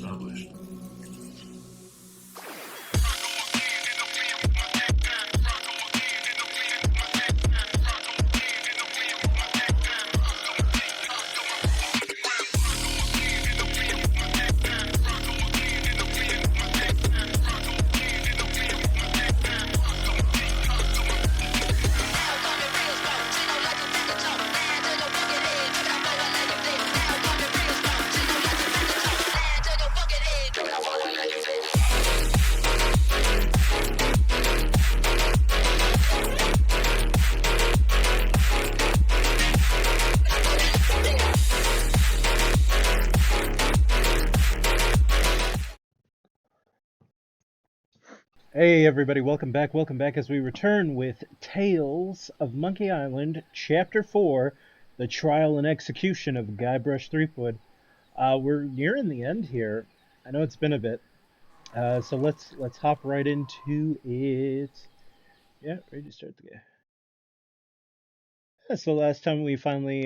established. Hey everybody, welcome back as we return with Tales of Monkey Island, Chapter 4, The Trial and Execution of Guybrush Threepwood. We're nearing the end here. I know it's been a bit, so let's hop right into it. Yeah, ready to start the game. Yeah, so last time we finally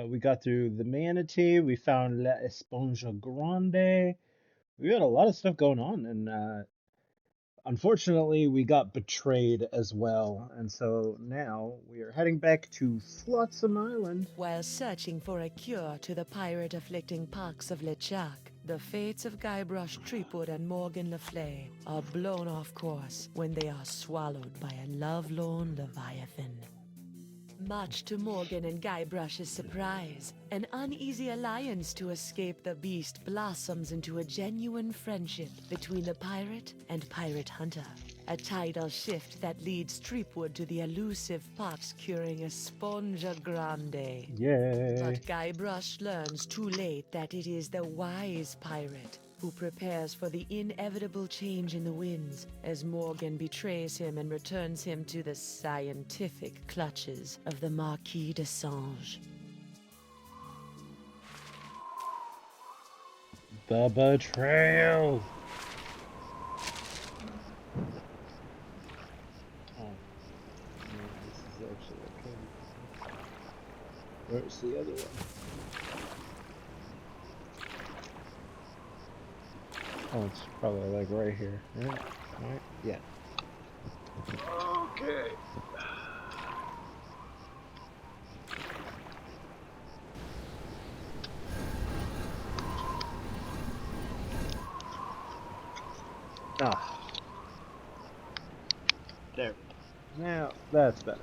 we got through the manatee, we found La Esponja Grande. We got a lot of stuff going on, and unfortunately, we got betrayed as well, and so now we are heading back to Flotsam Island. While searching for a cure to the pirate-afflicting pox of LeChuck, the fates of Guybrush Threepwood and Morgan Le Fay are blown off course when they are swallowed by a lovelorn leviathan. Much to Morgan and Guybrush's surprise, an uneasy alliance to escape the beast blossoms into a genuine friendship between the pirate and pirate hunter. A tidal shift that leads Threepwood to the elusive pox-curing Esponja Grande. Yay! But Guybrush learns too late that it is the wise pirate who prepares for the inevitable change in the winds as Morgan betrays him and returns him to the scientific clutches of the Marquis de Sange. The betrayal! Oh, no, this is actually okay. Where's the other one? Oh, it's probably like right here. Right? Yeah. Okay. Ah. There. Now, that's better.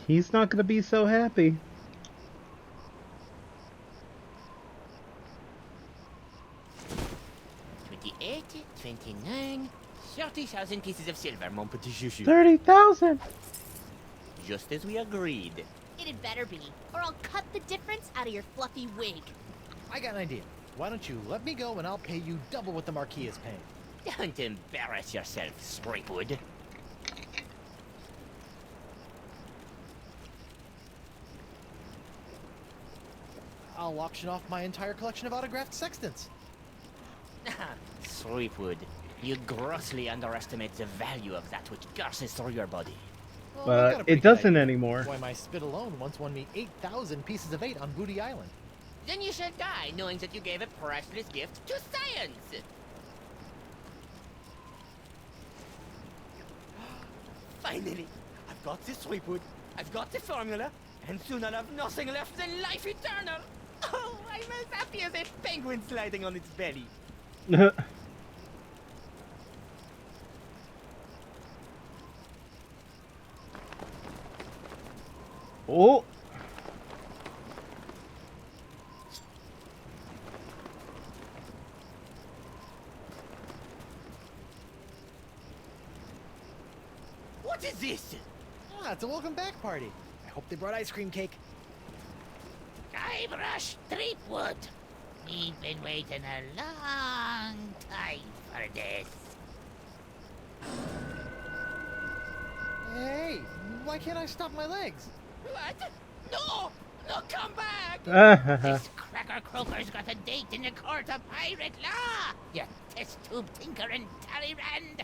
He's not gonna be so happy. 28, 29, 30,000 pieces of silver, mon petit chouchou. 30,000! Just as we agreed. It had better be, or I'll cut the difference out of your fluffy wig. I got an idea. Why don't you let me go and I'll pay you double what the Marquis is paying? Don't embarrass yourself, Threepwood. I'll auction off my entire collection of autographed sextants. Threepwood, you grossly underestimate the value of that which courses through your body. Well, I've But got a pretty it doesn't good idea. anymore. Why, my spit alone once won me 8,000 pieces of 8 on Booty Island. Then you shall die knowing that you gave a priceless gift to science. Finally, I've got this Threepwood, I've got the formula, and soon I'll have nothing left than life eternal. Oh, I'm as happy as a penguin sliding on its belly. Oh! What is this? Ah, it's a welcome back party. I hope they brought ice cream cake. Guybrush Threepwood. We've been waiting a long time for this. Hey, why can't I stop my legs? What? No! No, come back! This cracker croaker's got a date in the court of pirate law! You test tube tinker and Talleyrand!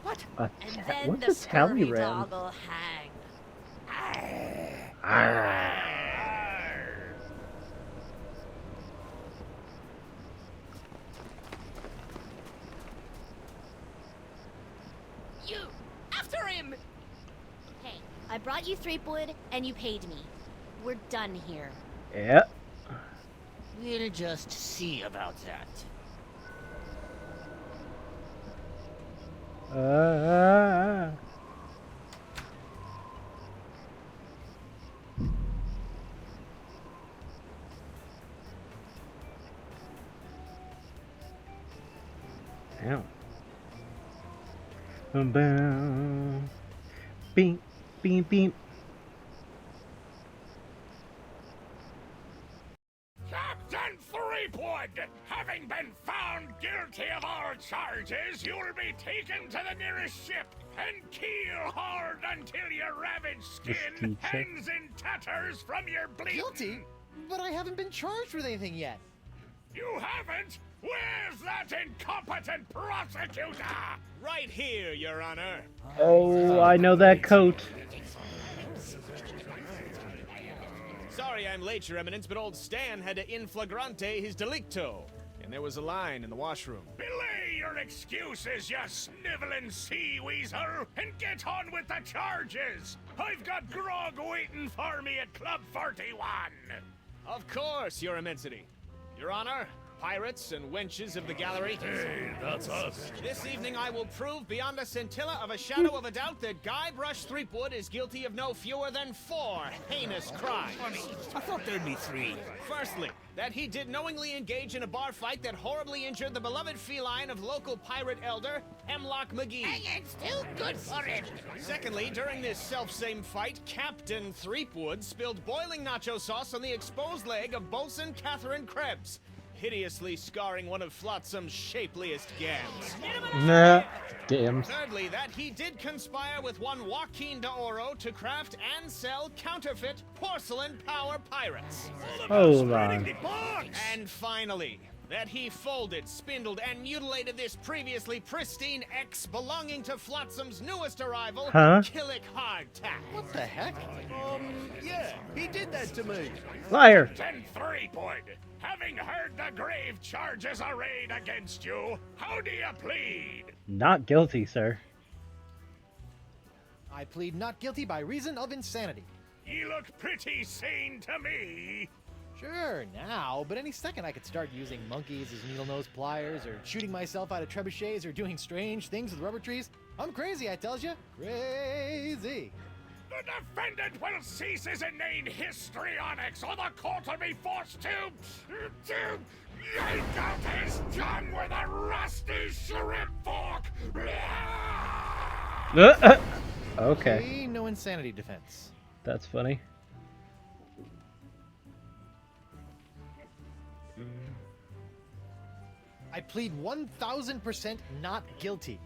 What? And then What's the a tally scurvy ram? dog'll hang. You! After him! Hey, I brought you Threepwood, and you paid me. We're done here. Yeah. We'll just see about that. Ow. Boom, boom. Beep, beep, beep. Captain Threepwood, having been found guilty of all charges, you'll be taken to the nearest ship and keel hard until your ravaged skin hangs in tatters from your bleeding. Guilty? But I haven't been charged with anything yet. You haven't? Where's that incompetent prosecutor? Right here, Your Honor. Oh, I know that coat. Sorry I'm late, Your Eminence, but old Stan had to in flagrante his delicto. And there was a line in the washroom. Belay your excuses, you sniveling sea weasel, and get on with the charges. I've got grog waiting for me at Club 41. Of course, Your Immensity. Your Honor, pirates and wenches of the gallery. Hey, that's us. This evening I will prove beyond a scintilla of a shadow of a doubt that Guybrush Threepwood is guilty of no fewer than 4 heinous crimes. I thought there'd be 3. Firstly, that he did knowingly engage in a bar fight that horribly injured the beloved feline of local pirate elder, Hemlock McGee. And it's still good for him. Secondly, during this self-same fight, Captain Threepwood spilled boiling nacho sauce on the exposed leg of Bosun Catherine Krebs, hideously scarring one of Flotsam's shapeliest gams. Nah. Damn. Thirdly, that he did conspire with one Joaquin de Oro to craft and sell counterfeit porcelain power pirates. Hold on. And finally, that he folded, spindled, and mutilated this previously pristine ex belonging to Flotsam's newest arrival, Huh? Killick Hardtack. What the heck? Yeah, he did that to me. Liar. Captain Threepwood, having heard the grave charges arrayed against you, how do you plead? Not guilty, sir. I plead not guilty by reason of insanity. You look pretty sane to me. Sure, now, but any second I could start using monkeys as needle-nose pliers, or shooting myself out of trebuchets, or doing strange things with rubber trees. I'm crazy, I tells you. Crazy. The defendant will cease his inane histrionics, or the court will be forced to yank out his tongue with a rusty shrimp fork. Okay. See, no insanity defense. That's funny. I plead 1000% not guilty.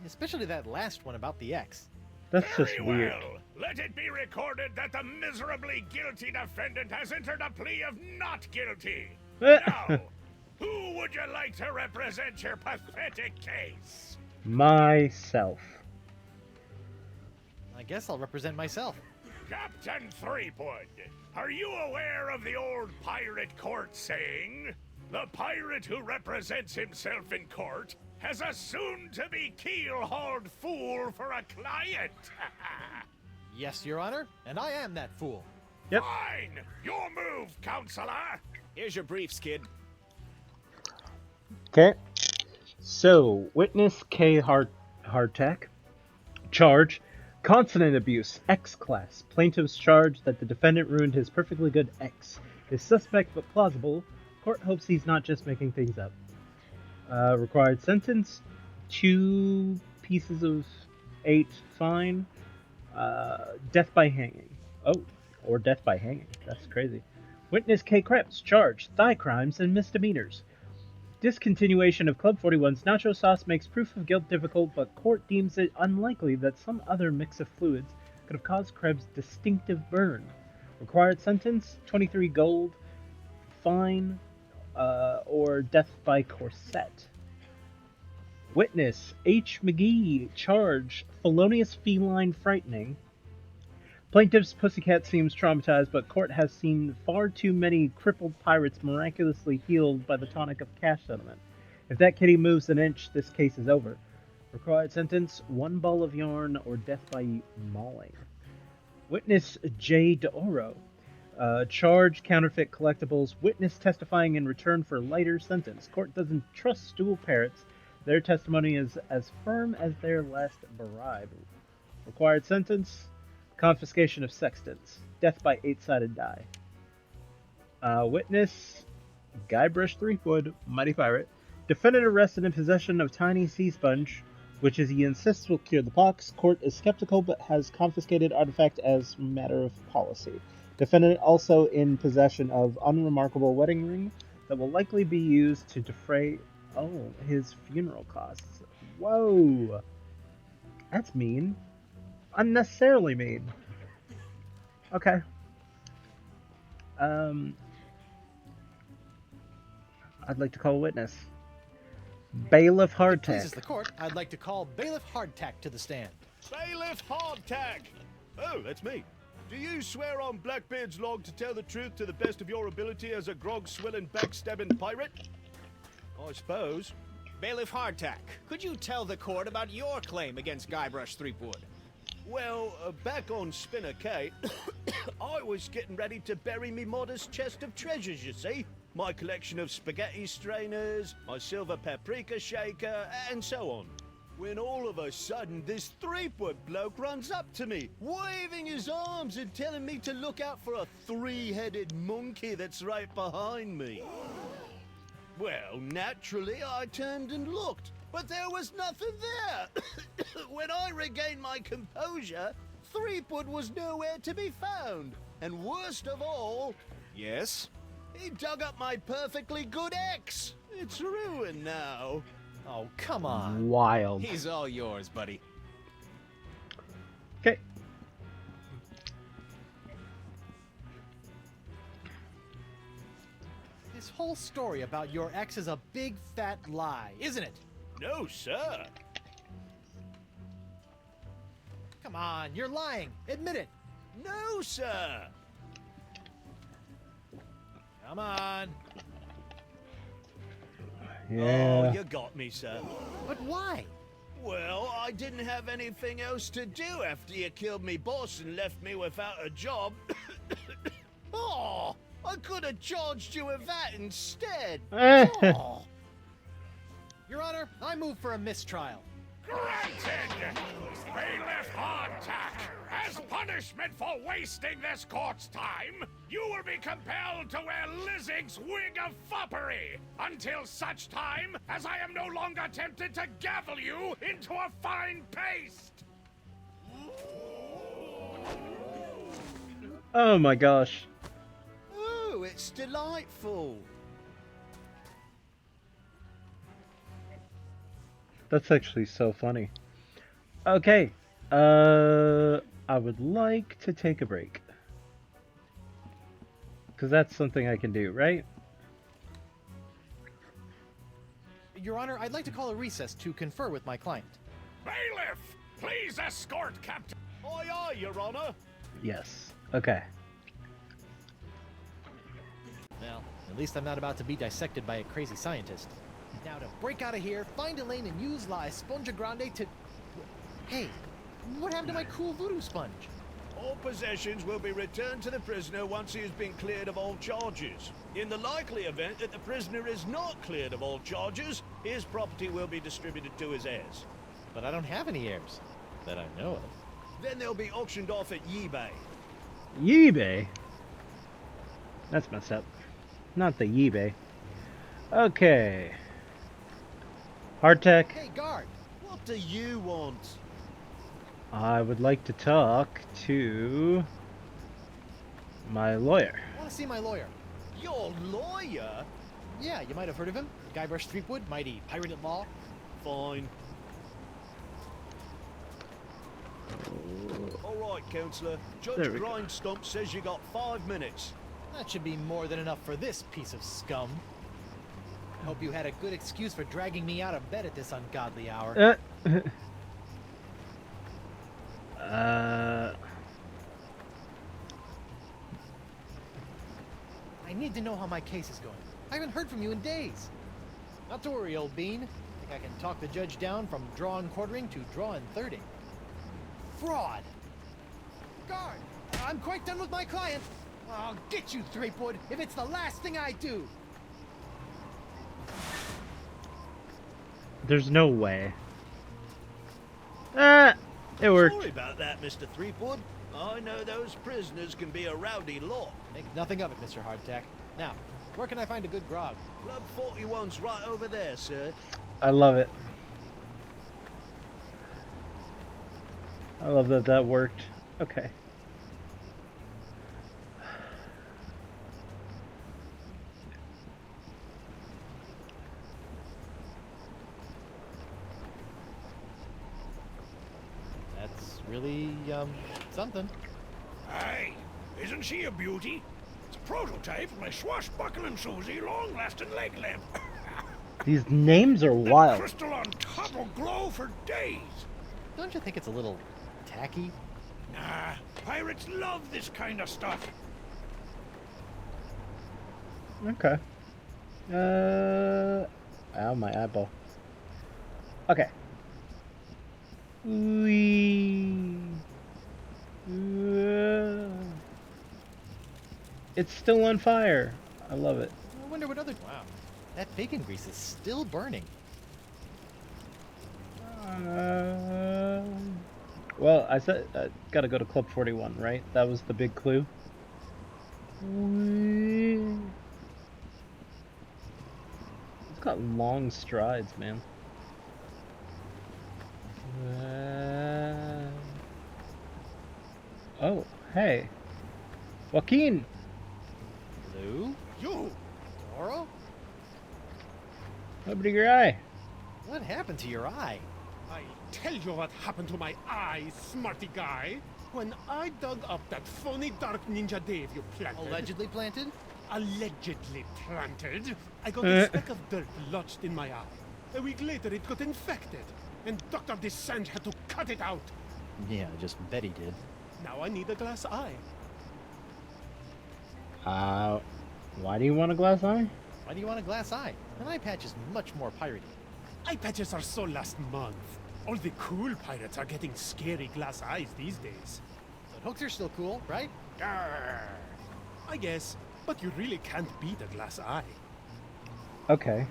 Especially that last one about the ex. That's just Very weird. well. Let it be recorded that the miserably guilty defendant has entered a plea of not guilty. Now, who would you like to represent your pathetic case? Myself. I guess I'll represent myself. Captain Threepwood, are you aware of the old pirate court saying, "The pirate who represents himself in court has a soon-to-be keel-hauled fool for a client"? Yes, Your Honor, and I am that fool. Yep. Fine! Your move, counselor! Here's your briefs, kid. Okay. So, witness K. Hardtack. Charge. Consonant abuse. X class. Plaintiff's charge that the defendant ruined his perfectly good X. Is suspect but plausible. Court hopes he's not just making things up. Required sentence. 2 pieces of 8 fine. Death by hanging. Oh, or death by hanging. That's crazy. Witness K. Krebs. Charge. Thigh crimes and misdemeanors. Discontinuation of Club 41's nacho sauce makes proof of guilt difficult, but court deems it unlikely that some other mix of fluids could have caused Krebs' distinctive burn. Required sentence, 23 gold, fine, or death by corset. Witness H. McGee, charge, felonious feline frightening. Plaintiff's pussycat seems traumatized, but court has seen far too many crippled pirates miraculously healed by the tonic of cash settlement. If that kitty moves an inch, this case is over. Required sentence, 1 ball of yarn or death by mauling. Witness J. DeOro. Charge, counterfeit collectibles. Witness testifying in return for lighter sentence. Court doesn't trust stool parrots. Their testimony is as firm as their last bribe. Required sentence, confiscation of sextants. Death by 8-sided die. Witness Guybrush Threepwood, mighty pirate. Defendant arrested in possession of tiny sea sponge, which he insists will cure the pox. Court is skeptical but has confiscated artifact as matter of policy. Defendant also in possession of unremarkable wedding ring that will likely be used to defray his funeral costs. Whoa. That's mean. Unnecessarily mean. Okay. I'd like to call a witness. Bailiff Hardtack. This is the court. I'd like to call Bailiff Hardtack to the stand. Bailiff Hardtack! Oh, that's me. Do you swear on Blackbeard's log to tell the truth to the best of your ability as a grog-swilling, backstabbing pirate? I suppose. Bailiff Hardtack, could you tell the court about your claim against Guybrush Threepwood? Well, back on Spinner Cay, I was getting ready to bury me modest chest of treasures, you see. My collection of spaghetti strainers, my silver paprika shaker, and so on. When all of a sudden, this Threepwood bloke runs up to me, waving his arms and telling me to look out for a 3-headed monkey that's right behind me. Well, naturally, I turned and looked, but there was nothing there. When I regained my composure, Threepwood was nowhere to be found. And worst of all... Yes? He dug up my perfectly good ex. It's ruined now. Oh, come on. Wild. He's all yours, buddy. Okay. This whole story about your ex is a big fat lie, isn't it? No, sir. Come on, you're lying. Admit it. No, sir. Come on. Yeah. Oh, you got me, sir. But why? Well, I didn't have anything else to do after you killed me boss and left me without a job. Oh, I could have charged you with that instead. Oh. Your Honor, I move for a mistrial. Granted! Bailiff Hardtack, as punishment for wasting this court's time, you will be compelled to wear Lizzie's wig of foppery until such time as I am no longer tempted to gavel you into a fine paste! Oh my gosh. Oh, it's delightful. That's actually so funny. Okay. I would like to take a break. Because that's something I can do, right? Your Honor, I'd like to call a recess to confer with my client. Bailiff, please escort Captain... Aye, aye, Your Honor. Yes. Okay. Well, at least I'm not about to be dissected by a crazy scientist. Now to break out of here, find a lane and use La Esponja Grande to... Hey, what happened to my cool voodoo sponge? All possessions will be returned to the prisoner once he has been cleared of all charges. In the likely event that the prisoner is not cleared of all charges, his property will be distributed to his heirs. But I don't have any heirs that I know of. Then they'll be auctioned off at eBay. eBay? That's messed up. Not the eBay. Okay. Hardtack, Hey, guard! What do you want? I would like to talk to my lawyer. I want to see my lawyer. Your lawyer? Yeah, you might have heard of him. Guybrush Threepwood, mighty pirate at law. Fine. All right, Counselor. Judge There we go. Grindstump says you got 5 minutes. That should be more than enough for this piece of scum. Hope you had a good excuse for dragging me out of bed at this ungodly hour. I need to know how my case is going. I haven't heard from you in days. Not to worry, old bean. Think I can talk the judge down from draw and quartering to draw and thirding. Fraud! Guard! I'm quite done with my client. I'll get you, Threepwood, if it's the last thing I do. There's no way. It worked. Sorry about that, Mr. Threepwood. I know those prisoners can be a rowdy lot. Make nothing of it, Mr. Hardtack. Now, where can I find a good grog? Club 41's right over there, sir. I love it. I love that that worked. Okay. That's really, something. Aye, isn't she a beauty? It's a prototype of my swashbuckling Susie long-lasting leg lamp. These names are That wild. crystal on top will glow for days. Don't you think it's a little tacky? Nah, pirates love this kind of stuff. Okay. Ow, my eyeball. Okay. It's still on fire. I love it. I wonder what other... Wow. That bacon grease is still burning. Well, I said gotta go to Club 41, right? That was the big clue. It's got long strides, man. Oh, hey. Joaquin! Lou? You! Doro? What happened to your eye? What happened to your eye? I tell you what happened to my eye, smarty guy. When I dug up that phony dark ninja Dave you planted... Allegedly planted? Allegedly planted, I got a speck of dirt lodged in my eye. A week later, it got infected, and Dr. Descent had to cut it out. Yeah, I just bet he did. Now I need a glass eye. Why do you want a glass eye? Why do you want a glass eye? An eye patch is much more piratey. Eye patches are so last month. All the cool pirates are getting scary glass eyes these days. But hooks are still cool, right? Arr, I guess, but you really can't beat a glass eye. Okay.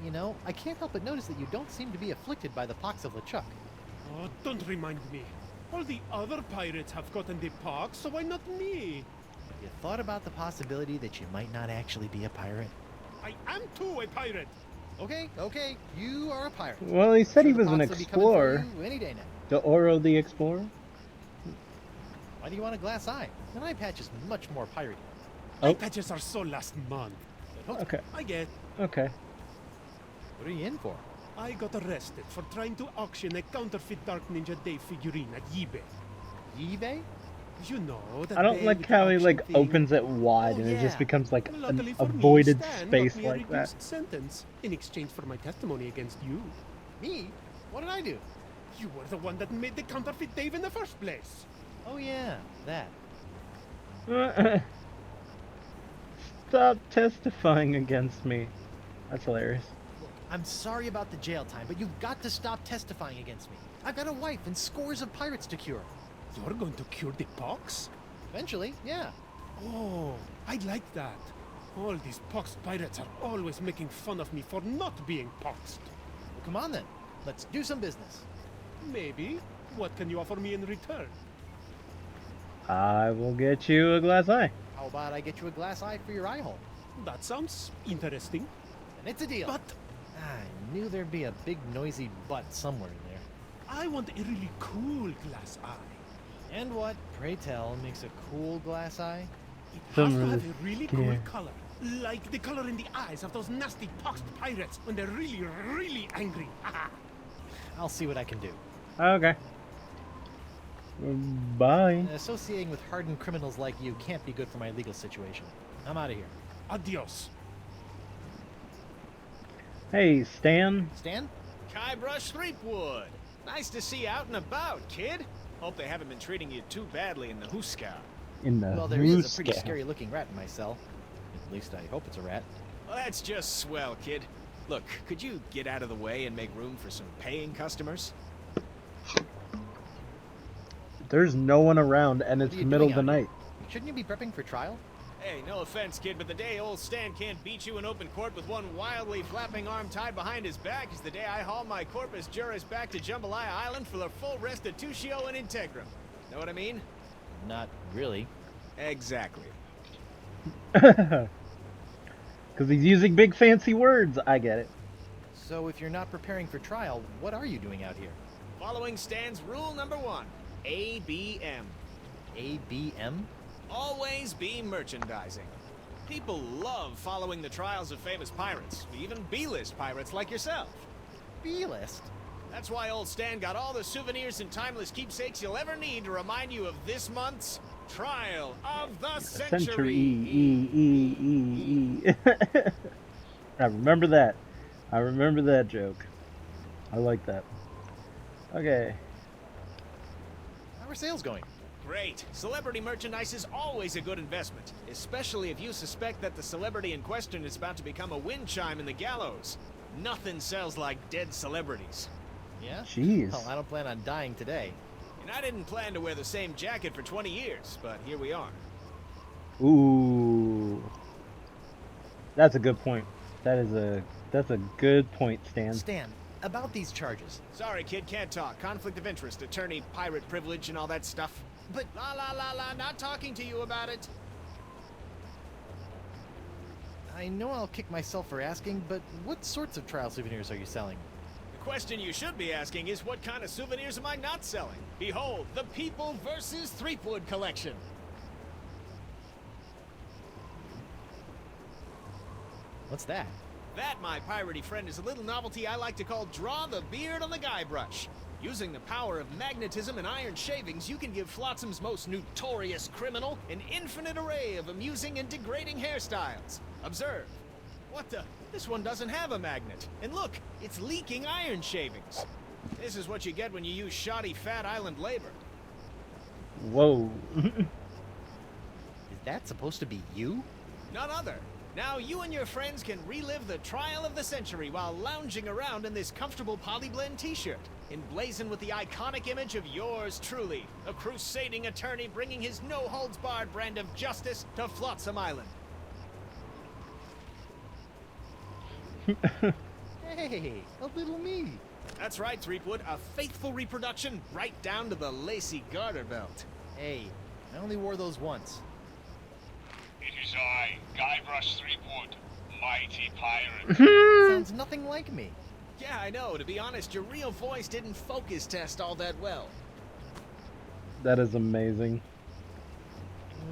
You know, I can't help but notice that you don't seem to be afflicted by the pox of LeChuck. Oh, don't remind me. All the other pirates have gotten the pox, so why not me? Have you thought about the possibility that you might not actually be a pirate? I am too a pirate. Okay, you are a pirate. Well, he said he was an The pox will be coming for explorer. you any day now. The Oro the Explorer? Why do you want a glass eye? An eye patch is much more piratey. Oh. Eye patches are so last month. But Okay. I get. Okay. What are you in for? I got arrested for trying to auction a counterfeit Dark Ninja Dave figurine at eBay. eBay? You know that. I don't day like with how the he like auction thing. opens it wide Oh, and it just yeah. becomes like Luckily an for me, avoided Stan space got me a like that. reduced sentence in exchange for my testimony against you. Me? What did I do? You were the one that made the counterfeit Dave in the first place. Oh yeah, that. Stop testifying against me. That's hilarious. I'm sorry about the jail time, but you've got to stop testifying against me. I've got a wife and scores of pirates to cure. You're going to cure the pox? Eventually, yeah. Oh, I like that. All these poxed pirates are always making fun of me for not being poxed. Well, come on then. Let's do some business. Maybe. What can you offer me in return? I will get you a glass eye. How about I get you a glass eye for your eye hole? That sounds interesting. And it's a deal. But I knew there'd be a big noisy butt somewhere in there. I want a really cool glass eye. And what, pray tell, makes a cool glass eye? It Some has to really have a really cool scary. color. Like the color in the eyes of those nasty poxed pirates when they're really, really angry. I'll see what I can do. Okay. Bye. Associating with hardened criminals like you can't be good for my legal situation. I'm out of here. Adios. Hey, Stan. Stan? Guybrush Threepwood. Nice to see you out and about, kid. Hope they haven't been treating you too badly in the Huska. In the Well, there is a pretty Huska. scary looking rat in my cell. At least I hope it's a rat. Well, that's just swell, kid. Look, could you get out of the way and make room for some paying customers? There's no one around, and it's What are the you middle doing of the out here? night. Shouldn't you be prepping for trial? Hey, no offense, kid, but the day old Stan can't beat you in open court with one wildly flapping arm tied behind his back is the day I haul my corpus juris back to Jambalaya Island for a full restitutio and integrum. Know what I mean? Not really. Exactly. Because he's using big fancy words. I get it. So if you're not preparing for trial, what are you doing out here? Following Stan's rule number 1, ABM. ABM? Always be merchandising. People love following the trials of famous pirates, even B-list pirates like yourself. B-list? That's why old Stan got all the souvenirs and timeless keepsakes you'll ever need to remind you of this month's Trial of the Century. I remember that. I remember that joke. I like that. Okay. How are sales going? Great. Celebrity merchandise is always a good investment, especially if you suspect that the celebrity in question is about to become a wind chime in the gallows. Nothing sells like dead celebrities. Yeah? Jeez. Well, I don't plan on dying today. And I didn't plan to wear the same jacket for 20 years, but here we are. Ooh. That's a good point. That's a good point, Stan. Stan, about these charges. Sorry, kid, can't talk. Conflict of interest, attorney, pirate privilege, and all that stuff. But La, not talking to you about it. I know I'll kick myself for asking, but what sorts of trial souvenirs are you selling? The question you should be asking is what kind of souvenirs am I not selling? Behold, the People vs. Threepwood collection. What's that? That, my piratey friend, is a little novelty I like to call Draw the Beard on the Guybrush. Using the power of magnetism and iron shavings, you can give Flotsam's most notorious criminal an infinite array of amusing and degrading hairstyles. Observe. What the? This one doesn't have a magnet. And look, it's leaking iron shavings. This is what you get when you use shoddy fat island labor. Whoa. Is that supposed to be you? None other. Now you and your friends can relive the trial of the century while lounging around in this comfortable polyblend t-shirt, emblazoned with the iconic image of yours truly, a crusading attorney bringing his no-holds-barred brand of justice to Flotsam Island. Hey, a little me. That's right, Threepwood, a faithful reproduction right down to the lacy garter belt. Hey, I only wore those once. It is I, Guybrush Threepwood, mighty pirate. Sounds nothing like me. Yeah, I know. To be honest, your real voice didn't focus test all that well. That is amazing.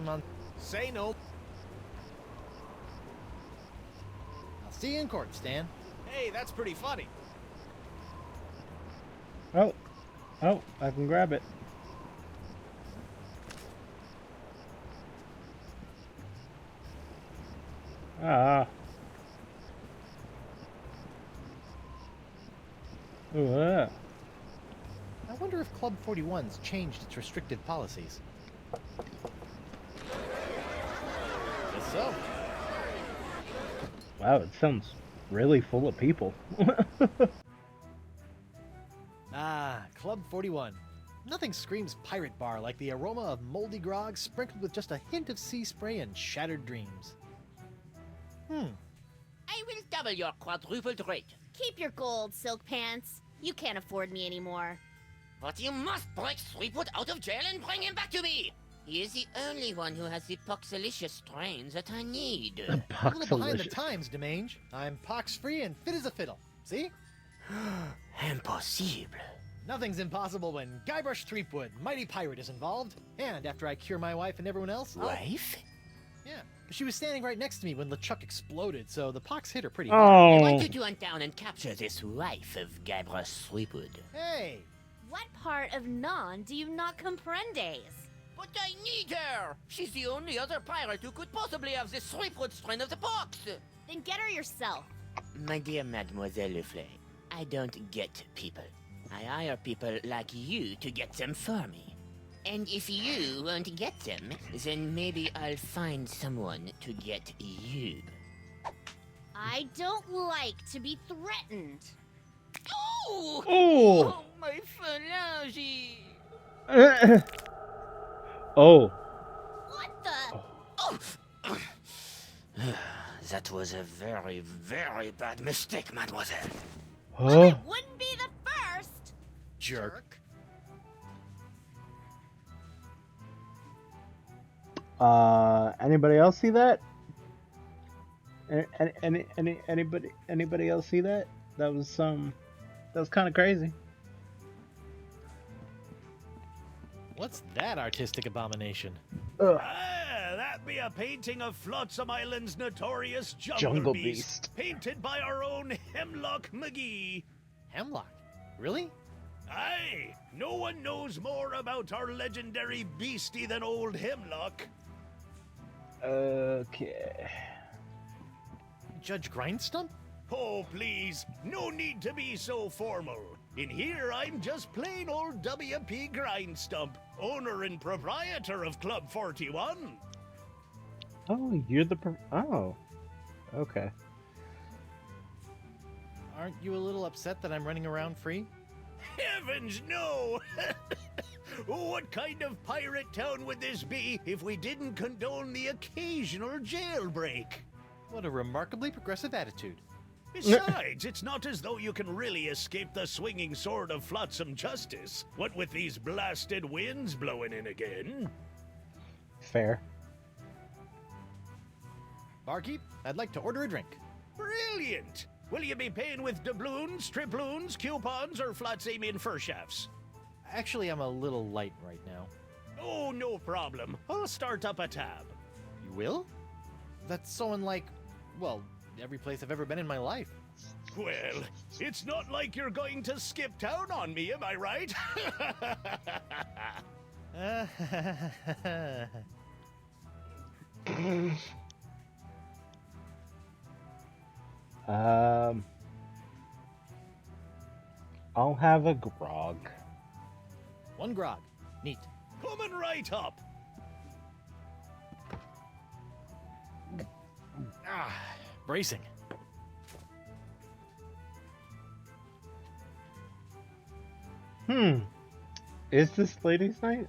I'll Say no. see you in court, Stan. Hey, that's pretty funny. Oh, I can grab it. Ah. Ooh, I wonder if Club 41's changed its restrictive policies. Guess so. Wow, it sounds really full of people. Ah, Club 41. Nothing screams pirate bar like the aroma of moldy grog sprinkled with just a hint of sea spray and shattered dreams. I will double your quadrupled rate. Keep your gold, Silk Pants. You can't afford me anymore. But you must break Threepwood out of jail and bring him back to me. He is the only one who has the poxalicious strains that I need. A little behind the times, Demange. I'm pox-free and fit as a fiddle. See? Impossible. Nothing's impossible when Guybrush Threepwood, mighty pirate, is involved. And after I cure my wife and everyone else... Wife? Yeah. She was standing right next to me when LeChuck exploded, so the pox hit her pretty hard. I Oh, want you to hunt down and capture this wife of Guybrush Threepwood. Hey! What part of non do you not comprendes? But I need her! She's the only other pirate who could possibly have the Threepwood strain of the pox! Then get her yourself. My dear Mademoiselle Leflay, I don't get people. I hire people like you to get them for me. And if you won't get them, then maybe I'll find someone to get you. I don't like to be threatened. Oh! Oh! My phalange! Oh. What the? Oh! That was a very, very bad mistake, mademoiselle. Well, Huh? it wouldn't be the first. Jerk. Anybody else see that? Anybody else see that? That was kind of crazy. What's that artistic abomination? Ugh. Ah, that be a painting of Flotsam Island's notorious Jungle beast, Beast. painted by our own Hemlock McGee. Hemlock? Really? Aye, no one knows more about our legendary beastie than old Hemlock. Okay. Judge Grindstump? Oh, please, no need to be so formal. In here, I'm just plain old W.P. Grindstump, owner and proprietor of Club 41. Oh, you're the oh. Okay. Aren't you a little upset that I'm running around free? Heavens, no! What kind of pirate town would this be if we didn't condone the occasional jailbreak? What a remarkably progressive attitude. Besides, it's not as though you can really escape the swinging sword of flotsam justice. What with these blasted winds blowing in again? Fair. Barkeep, I'd like to order a drink. Brilliant! Will you be paying with doubloons, triploons, coupons, or flotsamian fur shafts? Actually, I'm a little light right now. Oh, no problem. I'll start up a tab. You will? That's so unlike, well, every place I've ever been in my life. Well, it's not like you're going to skip town on me, am I right? I'll have a grog. One grog. Neat. Coming right up. Bracing. Is this ladies' night?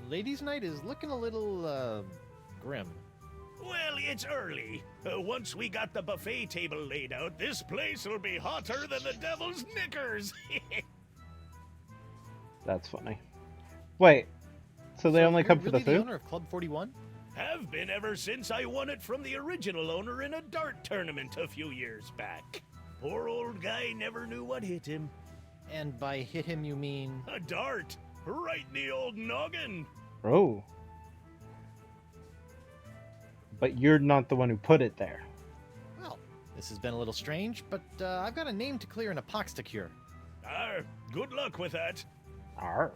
Ladies' night is looking a little, grim. Well, it's early. Once we got the buffet table laid out, this place will be hotter than the devil's knickers. That's funny. Wait, so they only you're come for really the food? owner of Club 41? Have been ever since I won it from the original owner in a dart tournament a few years back. Poor old guy never knew what hit him. And by hit him, you mean... A dart! Right in the old noggin! Oh. But you're not the one who put it there. Well, this has been a little strange, but I've got a name to clear and a pox to cure. Good luck with that. Arr.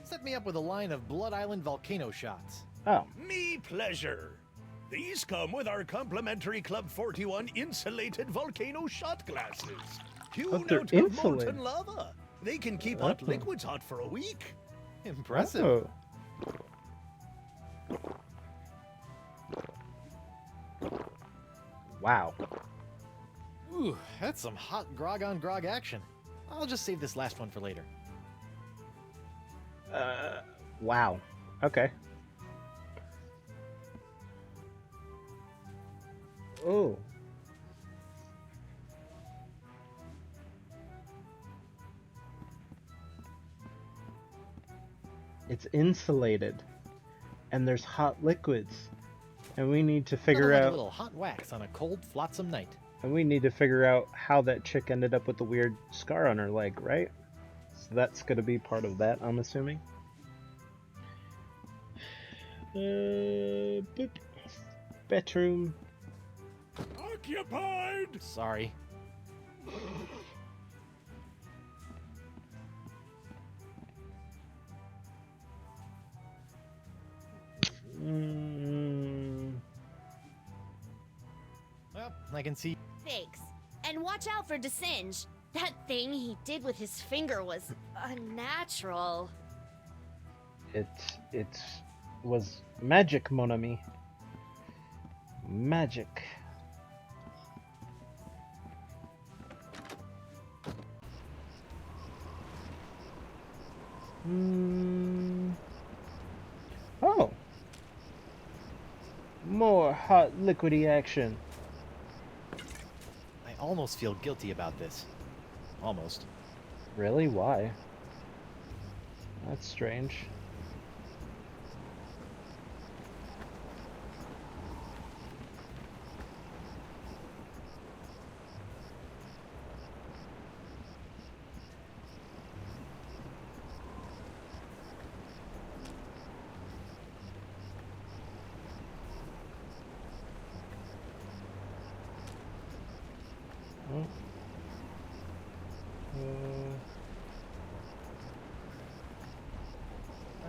Set me up with a line of Blood Island volcano shots. Oh. Me pleasure. These come with our complimentary Club 41 insulated volcano shot glasses. Hewn they're out of insulated. molten lava. They can keep hot liquids hot for a week. Impressive. Oh. Wow. Ooh, that's some hot grog on grog action. I'll just save this last one for later. Wow. Okay. Oh. It's insulated. And there's hot liquids. And we need to figure Like a out little hot wax on a cold, flotsam night. how that chick ended up with the weird scar on her leg, right? So that's gonna be part of that, I'm assuming. Boop. Bedroom. Occupied! Sorry. I can see. Thanks. And watch out for Desinge. That thing he did with his finger was unnatural. It was magic, mon ami. Magic. Oh. More hot liquidy action. I almost feel guilty about this. Almost. Really? Why? That's strange.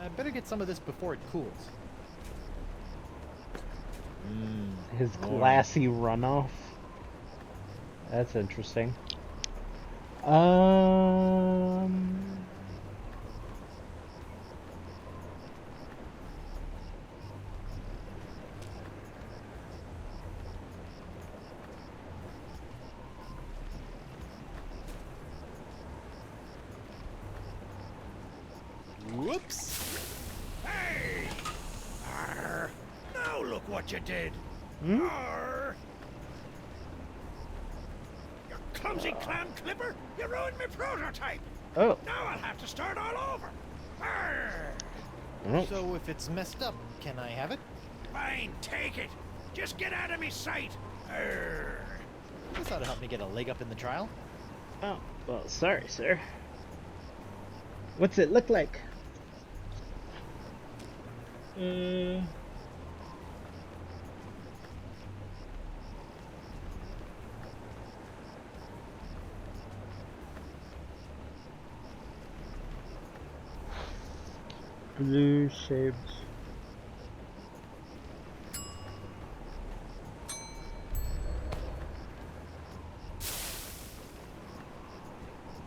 I better get some of this before it cools. His glassy runoff. That's interesting. Whoops! Hey! Arr! Now look what you did! Hmm? Arr! You clumsy clam clipper! You ruined my prototype! Oh. Now I'll have to start all over! Arr! Oh. So if it's messed up, can I have it? Fine, take it! Just get out of me sight! Arr! This ought to help me get a leg up in the trial. Oh, well, sorry, sir. What's it look like? Blue shaped.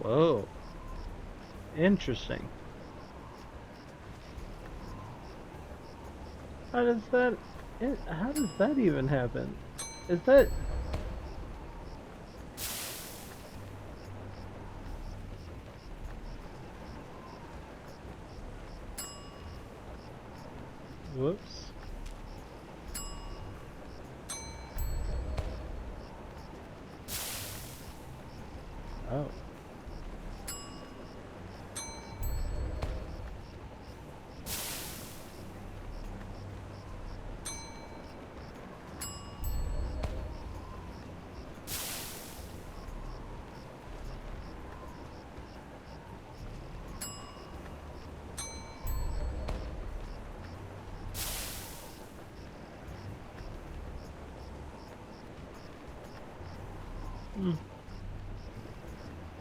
Whoa. Interesting. How does that even happen? Is that... Whoops. Oh.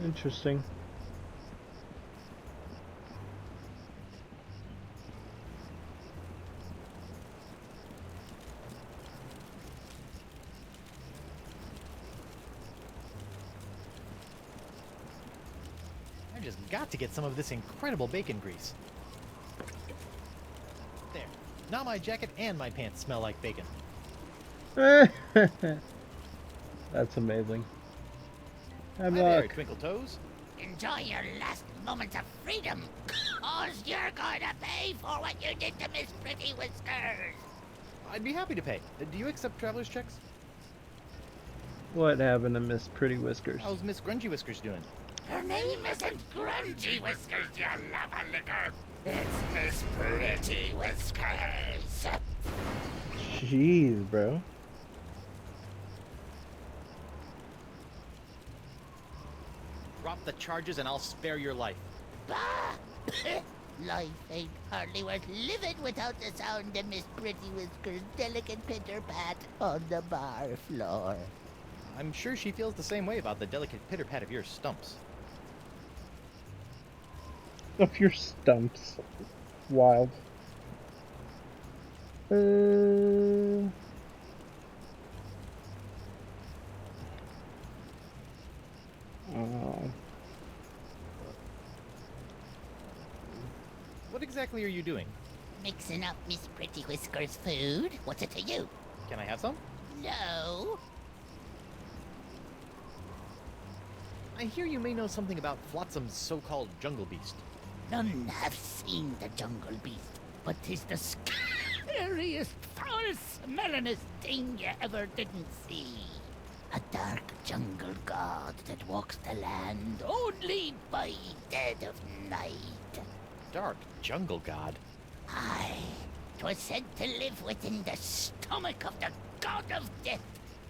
Interesting. I just got to get some of this incredible bacon grease. There. Now my jacket and my pants smell like bacon. That's amazing. Hi there, Look. Twinkle Toes. Enjoy your last moments of freedom, cause you're gonna pay for what you did to Miss Pretty Whiskers. I'd be happy to pay. Do you accept traveler's checks? What happened to Miss Pretty Whiskers? How's Miss Grungy Whiskers doing? Her name isn't Grungy Whiskers, you lava licker. It's Miss Pretty Whiskers. Jeez, bro. Drop the charges and I'll spare your life. Bah! Life ain't hardly worth living without the sound of Miss Pretty Whiskers' delicate pitter-pat on the bar floor. I'm sure she feels the same way about the delicate pitter-pat of your stumps. Of your stumps. Wild. What exactly are you doing? Mixing up Miss Pretty Whisker's food. What's it to you? Can I have some? No. I hear you may know something about Flotsam's so-called jungle beast. None have seen the jungle beast, but 'tis the scariest, foul-smellingest thing you ever didn't see. A dark jungle god that walks the land only by dead of night. Dark jungle god? Aye, 'twas said to live within the stomach of the god of death,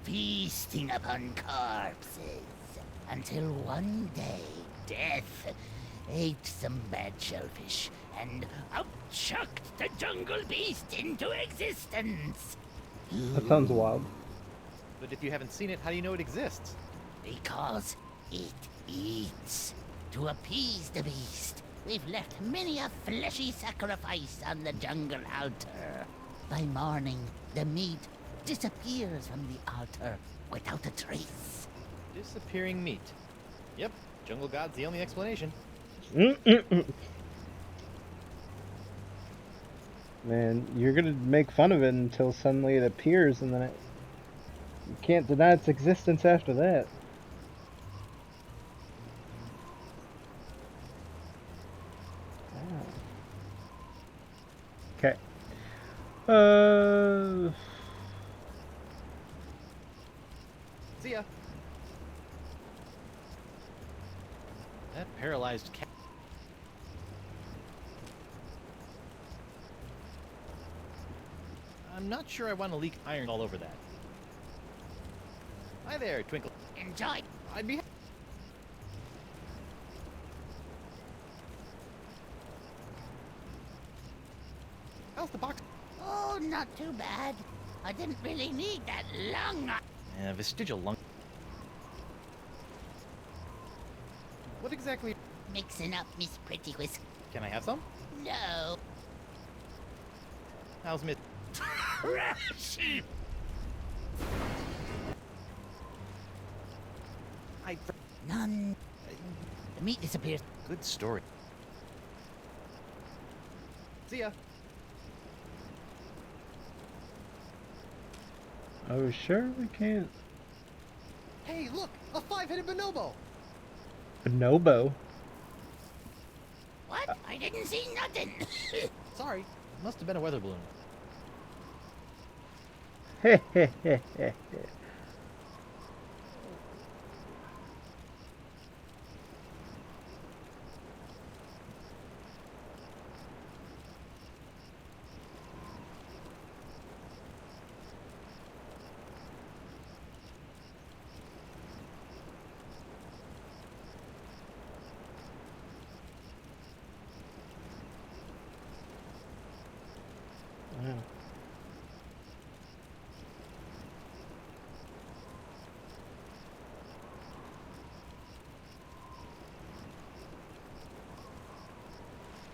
feasting upon corpses, until one day death ate some bad shellfish and outchucked the jungle beast into existence. That sounds wild. But if you haven't seen it, how do you know it exists? Because it eats. To appease the beast, we've left many a fleshy sacrifice on the jungle altar. By morning, the meat disappears from the altar without a trace. Disappearing meat. Yep, jungle god's the only explanation. Man, you're gonna make fun of it until suddenly it appears, and then you can't deny its existence after that. Okay. See ya. That paralyzed cat. I'm not sure I want to leak iron all over that. Hi there, Twinkle. Enjoy. I'd be. How's the box? Oh, not too bad. I didn't really need that lung. Vestigial lung. What exactly? Mixing up Miss Pretty Whisk. Can I have some? No. How's Miss? Trashy! None. The meat disappears. Good story. See ya. Oh, sure we can't. Hey, look! A five-headed bonobo! Bonobo. What? I didn't see nothing. Sorry, must have been a weather balloon. Wow.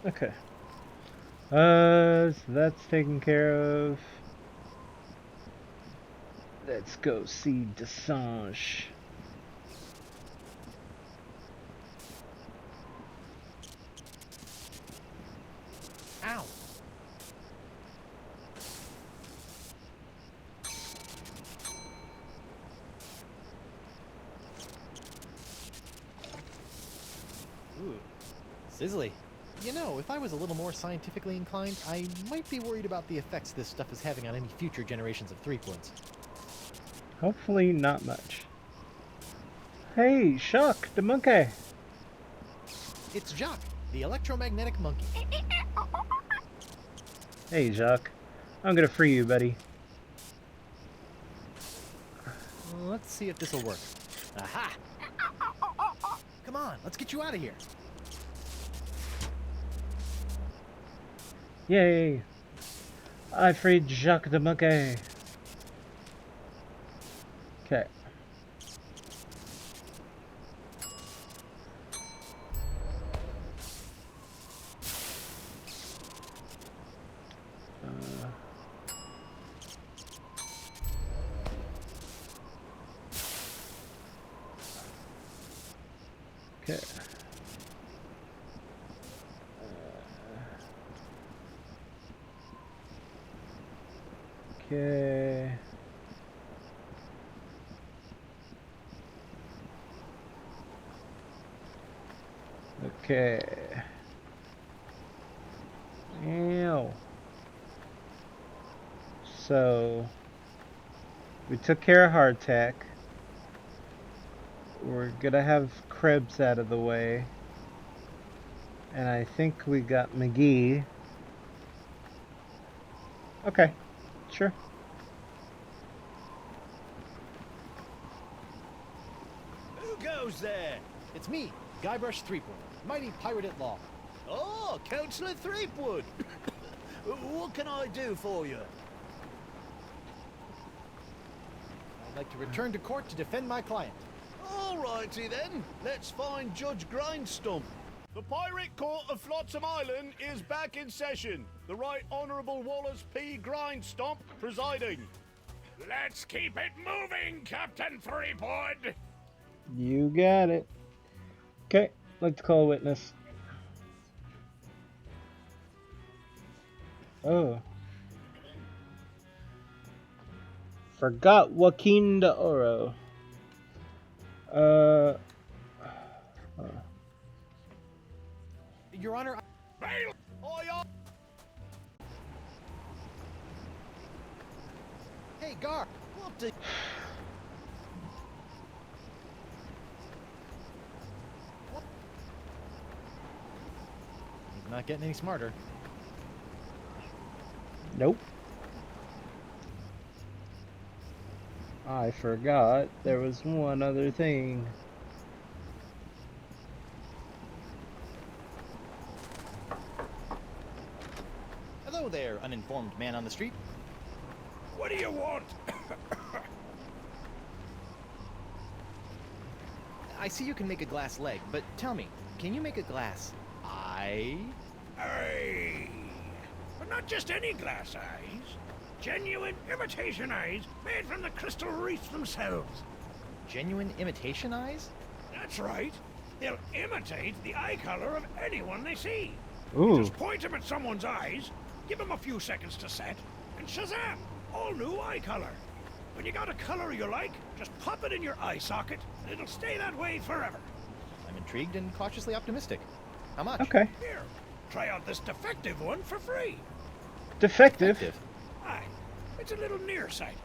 Okay. So that's taken care of. Let's go see Desange. Ow! Ooh, sizzly. You know, if I was a little more scientifically inclined, I might be worried about the effects this stuff is having on any future generations of Threepwoods. Hopefully not much. Hey, Shuck, the monkey. It's Jacques, the electromagnetic monkey. Hey, Jacques. I'm gonna free you, buddy. Let's see if this will work. Aha! Come on, let's get you out of here. Yay! I freed Jacques the monkey. Okay. Okay. Okay. Okay. Ew. So we took care of hardtack. We're gonna have Krebs out of the way. And I think we got McGee. Okay, sure. Who goes there? It's me, Guybrush Threepwood, mighty pirate at law. Oh, Councillor Threepwood. What can I do for you? I'd like to return to court to defend my client. All righty then. Let's find Judge Grindstump. The Pirate Court of Flotsam Island is back in session. The Right Honourable Wallace P. Grindstump presiding. Let's keep it moving, Captain Threepwood. You got it. Okay, let's call a witness. Oh. Forgot Joaquin de Oro. Your Honor, Bail! hey, Gar. What the... He's not getting any smarter. Nope. I forgot there was one other thing. Hello there, uninformed man on the street. What do you want? I see you can make a glass leg, but tell me, can you make a glass eye? Aye. But not just any glass eyes. Genuine imitation eyes made from the crystal wreaths themselves. Genuine imitation eyes? That's right. They'll imitate the eye color of anyone they see. Ooh. Just point them at someone's eyes, give them a few seconds to set, and shazam! All new eye color. When you got a color you like, just pop it in your eye socket, and it'll stay that way forever. I'm intrigued and cautiously optimistic. How much? Okay. Here, try out this defective one for free. Defective. Aye, it's a little nearsighted.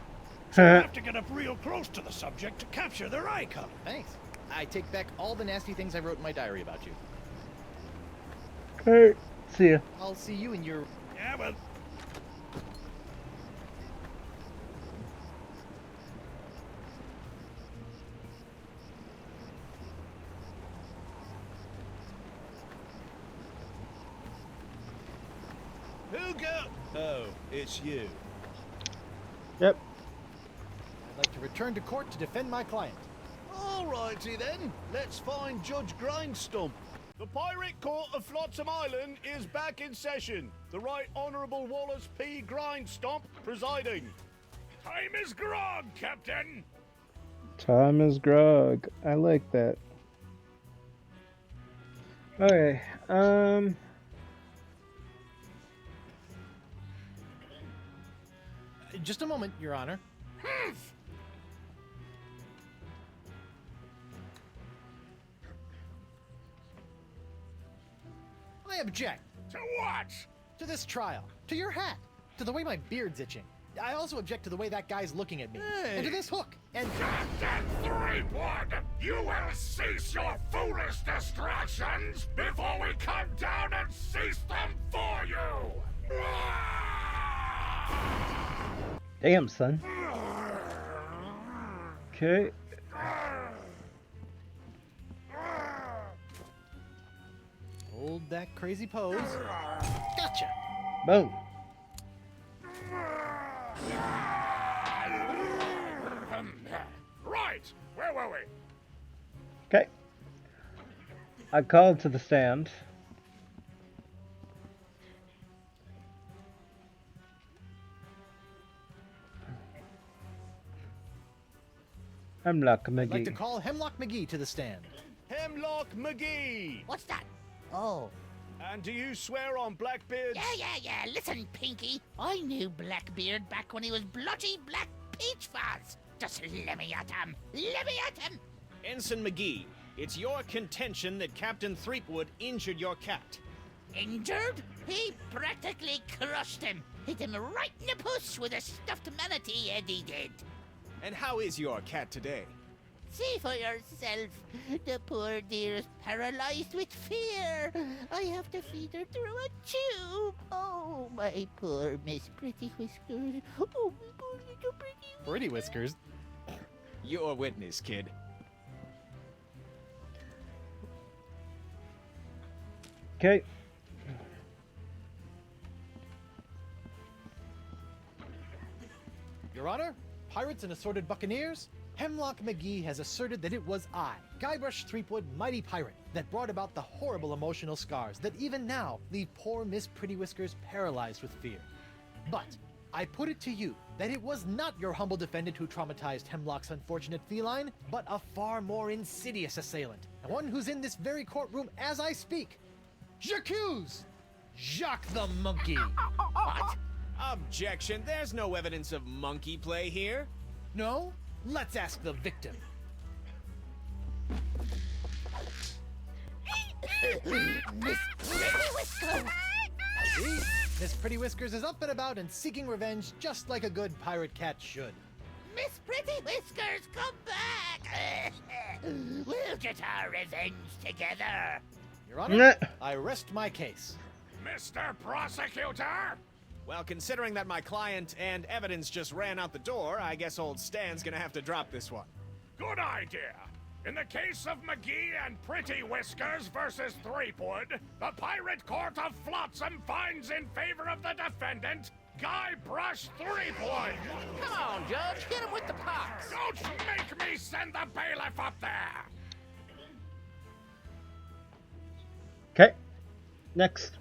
So you have to get up real close to the subject to capture their eye color. Thanks. I take back all the nasty things I wrote in my diary about you. Alright, see ya. I'll see you in your... Yeah, well, Who go... Oh, it's you. Yep. I'd like to return to court to defend my client. All righty then. Let's find Judge Grindstump. The Pirate Court of Flotsam Island is back in session. The Right Honourable Wallace P. Grindstump presiding. time is grog, Captain. Time is grog. I like that. Okay, Just a moment, Your Honor. I object To what? to this trial, to your hat, to the way my beard's itching. I also object to the way that guy's looking at me, and to this hook, and... Captain Threepwood, you will cease your foolish distractions before we come down and cease them for you! damn, son. Okay. Hold that crazy pose. Gotcha! Boom. Right, where were we? Okay. I called to the stand. Hemlock I'd like to McGee. call Hemlock McGee to the stand. Hemlock McGee. What's that? Oh. And do you swear on Blackbeard's... Yeah. Listen, Pinky. I knew Blackbeard back when he was bloody Black Peach Fuzz. Just let me at him. Ensign McGee, it's your contention that Captain Threepwood injured your cat. Injured? He practically crushed him. Hit him right in the puss with a stuffed manatee, Eddie did. And how is your cat today? See for yourself. The poor dear is paralyzed with fear. I have to feed her through a tube. Oh, my poor Miss Pretty Whiskers. Oh, my poor little Pretty Pretty Whiskers? You're a witness, kid. Okay. Your Honor, pirates and assorted buccaneers, Hemlock McGee has asserted that it was I, Guybrush Threepwood, mighty pirate, that brought about the horrible emotional scars that even now leave poor Miss Pretty Whiskers paralyzed with fear. But I put it to you that it was not your humble defendant who traumatized Hemlock's unfortunate feline, but a far more insidious assailant, and one who's in this very courtroom as I speak. J'accuse Jacques the Monkey. What? Objection, there's no evidence of monkey play here. No? Let's ask the victim. Miss Pretty Whiskers! See? Miss Pretty Whiskers is up and about and seeking revenge just like a good pirate cat should. Miss Pretty Whiskers, come back! We'll get our revenge together. Your Honor, Nah. I rest my case. Mr. Prosecutor! Well, considering that my client and evidence just ran out the door, I guess old Stan's gonna have to drop this one. Good idea. In the case of McGee and Pretty Whiskers versus Threepwood, the Pirate Court of Flotsam finds in favor of the defendant, Guybrush Threepwood. Come on, Judge, hit him with the pox. Don't make me send the bailiff up there. Okay. Next.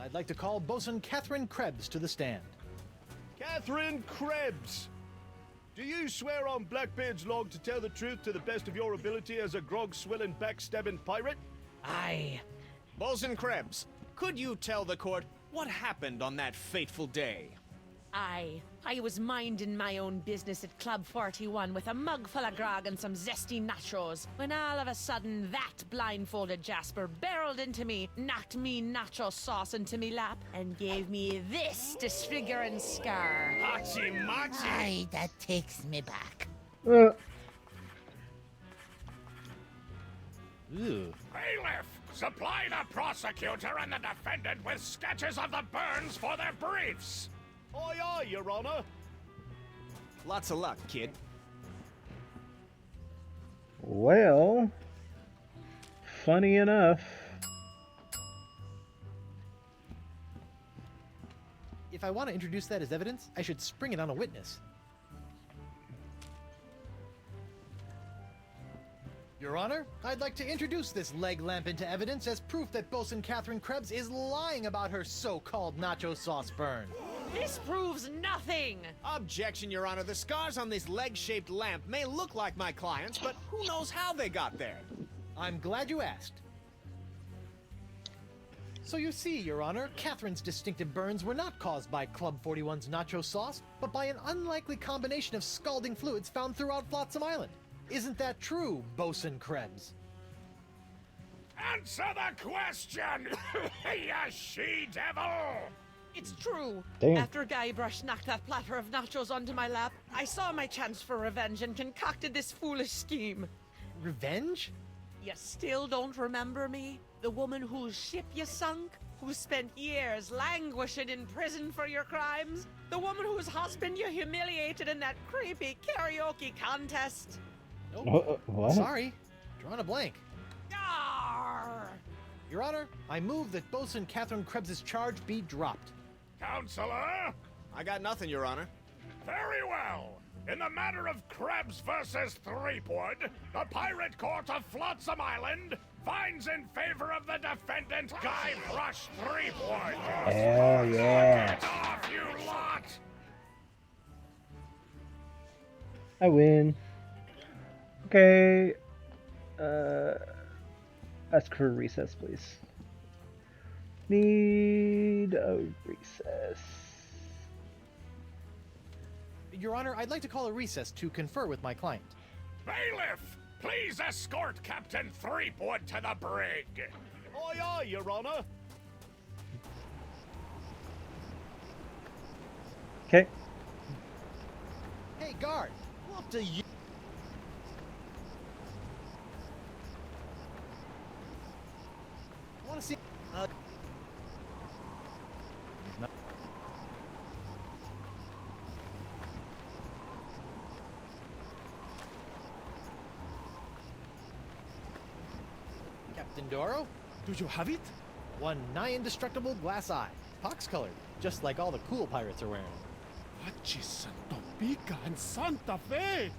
I'd like to call Bosun Catherine Krebs to the stand. Catherine Krebs! Do you swear on Blackbeard's log to tell the truth to the best of your ability as a grog-swilling, backstabbing pirate? Aye. Bosun Krebs, could you tell the court what happened on that fateful day? I was minding my own business at Club 41 with a mug full of grog and some zesty nachos, when all of a sudden that blindfolded Jasper barreled into me, knocked me nacho sauce into me lap, and gave me this disfiguring scar. Hachi-machi. Aye, that takes me back. Uh, Ooh. Bailiff, supply the prosecutor and the defendant with sketches of the burns for their briefs. Aye, aye, Your Honor. Lots of luck, kid. well, funny enough. If I want to introduce that as evidence, I should spring it on a witness. Your Honor, I'd like to introduce this leg lamp into evidence as proof that Bosun Catherine Krebs is lying about her so-called nacho sauce burn. This proves nothing! Objection, Your Honor. The scars on this leg-shaped lamp may look like my client's, but who knows how they got there? I'm glad you asked. So you see, Your Honor, Catherine's distinctive burns were not caused by Club 41's nacho sauce, but by an unlikely combination of scalding fluids found throughout Flotsam Island. Isn't that true, Bosun Krebs? Answer the question, you she-devil! It's true. Damn. After Guybrush knocked that platter of nachos onto my lap, I saw my chance for revenge and concocted this foolish scheme. Revenge? You still don't remember me? The woman whose ship you sunk? Who spent years languishing in prison for your crimes? The woman whose husband you humiliated in that creepy karaoke contest? Nope. What? Sorry. Drawing a blank. Arr! Your Honor, I move that Bosun Catherine Krebs' charge be dropped. Counselor? I got nothing, Your Honor. Very well. In the matter of Krebs versus Threepwood, the Pirate Court of Flotsam Island finds in favor of the defendant, Guybrush Threepwood. Hell yeah. Get off, you lot! I win. Okay. Ask for a recess, please. Need a recess. Your Honor, I'd like to call a recess to confer with my client. Bailiff, please escort Captain Threepwood to the brig. Aye, aye, Your Honor. Okay. Hey, guard! What do you... I want to see... Captain Doro? Do you have it? One nigh indestructible glass eye. Pox-colored, just like all the cool pirates are wearing. Santo Pica and Santa Fe!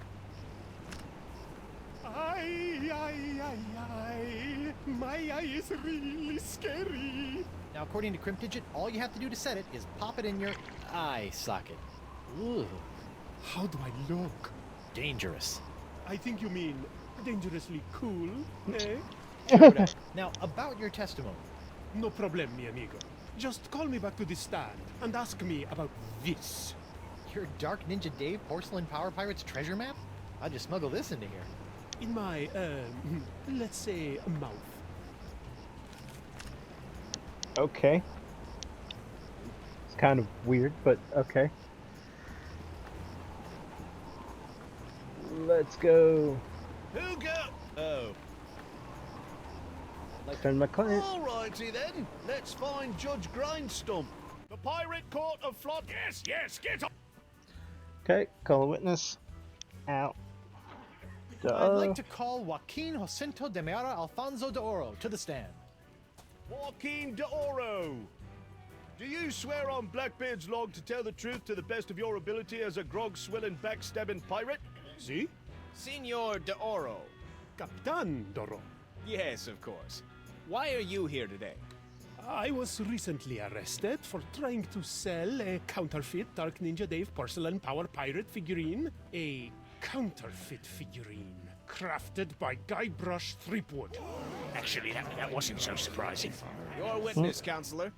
Ay, ay, ay, ay. My eye is really scary. Now, according to Cryptigit, all you have to do to set it is pop it in your eye socket. Ooh, How do I look? dangerous. I think you mean dangerously cool, eh? Now, about your testimony. No problem, mi amigo. Just call me back to the stand and ask me about this. Your Dark Ninja Dave Porcelain Power Pirates treasure map? I'll just smuggle this into here. In my, let's say, mouth. Okay. It's kind of weird, but okay. Let's go. Who go... Oh. Turn my client. Alrighty then. Let's find Judge Grindstump. The Pirate Court of Flot... Yes, yes, get on. Okay, call a witness. Out. I'd like to call Joaquin Jacinto de Meara Alfonso de Oro to the stand. Joaquin de Oro. Do you swear on Blackbeard's log to tell the truth to the best of your ability as a grog-swilling, backstabbing pirate? See? Senor de Oro. Capitan Doro. Yes, of course. Why are you here today? I was recently arrested for trying to sell a counterfeit Dark Ninja Dave porcelain power pirate figurine. A counterfeit figurine crafted by Guybrush Threepwood. Actually, that wasn't so surprising. Your witness, counselor.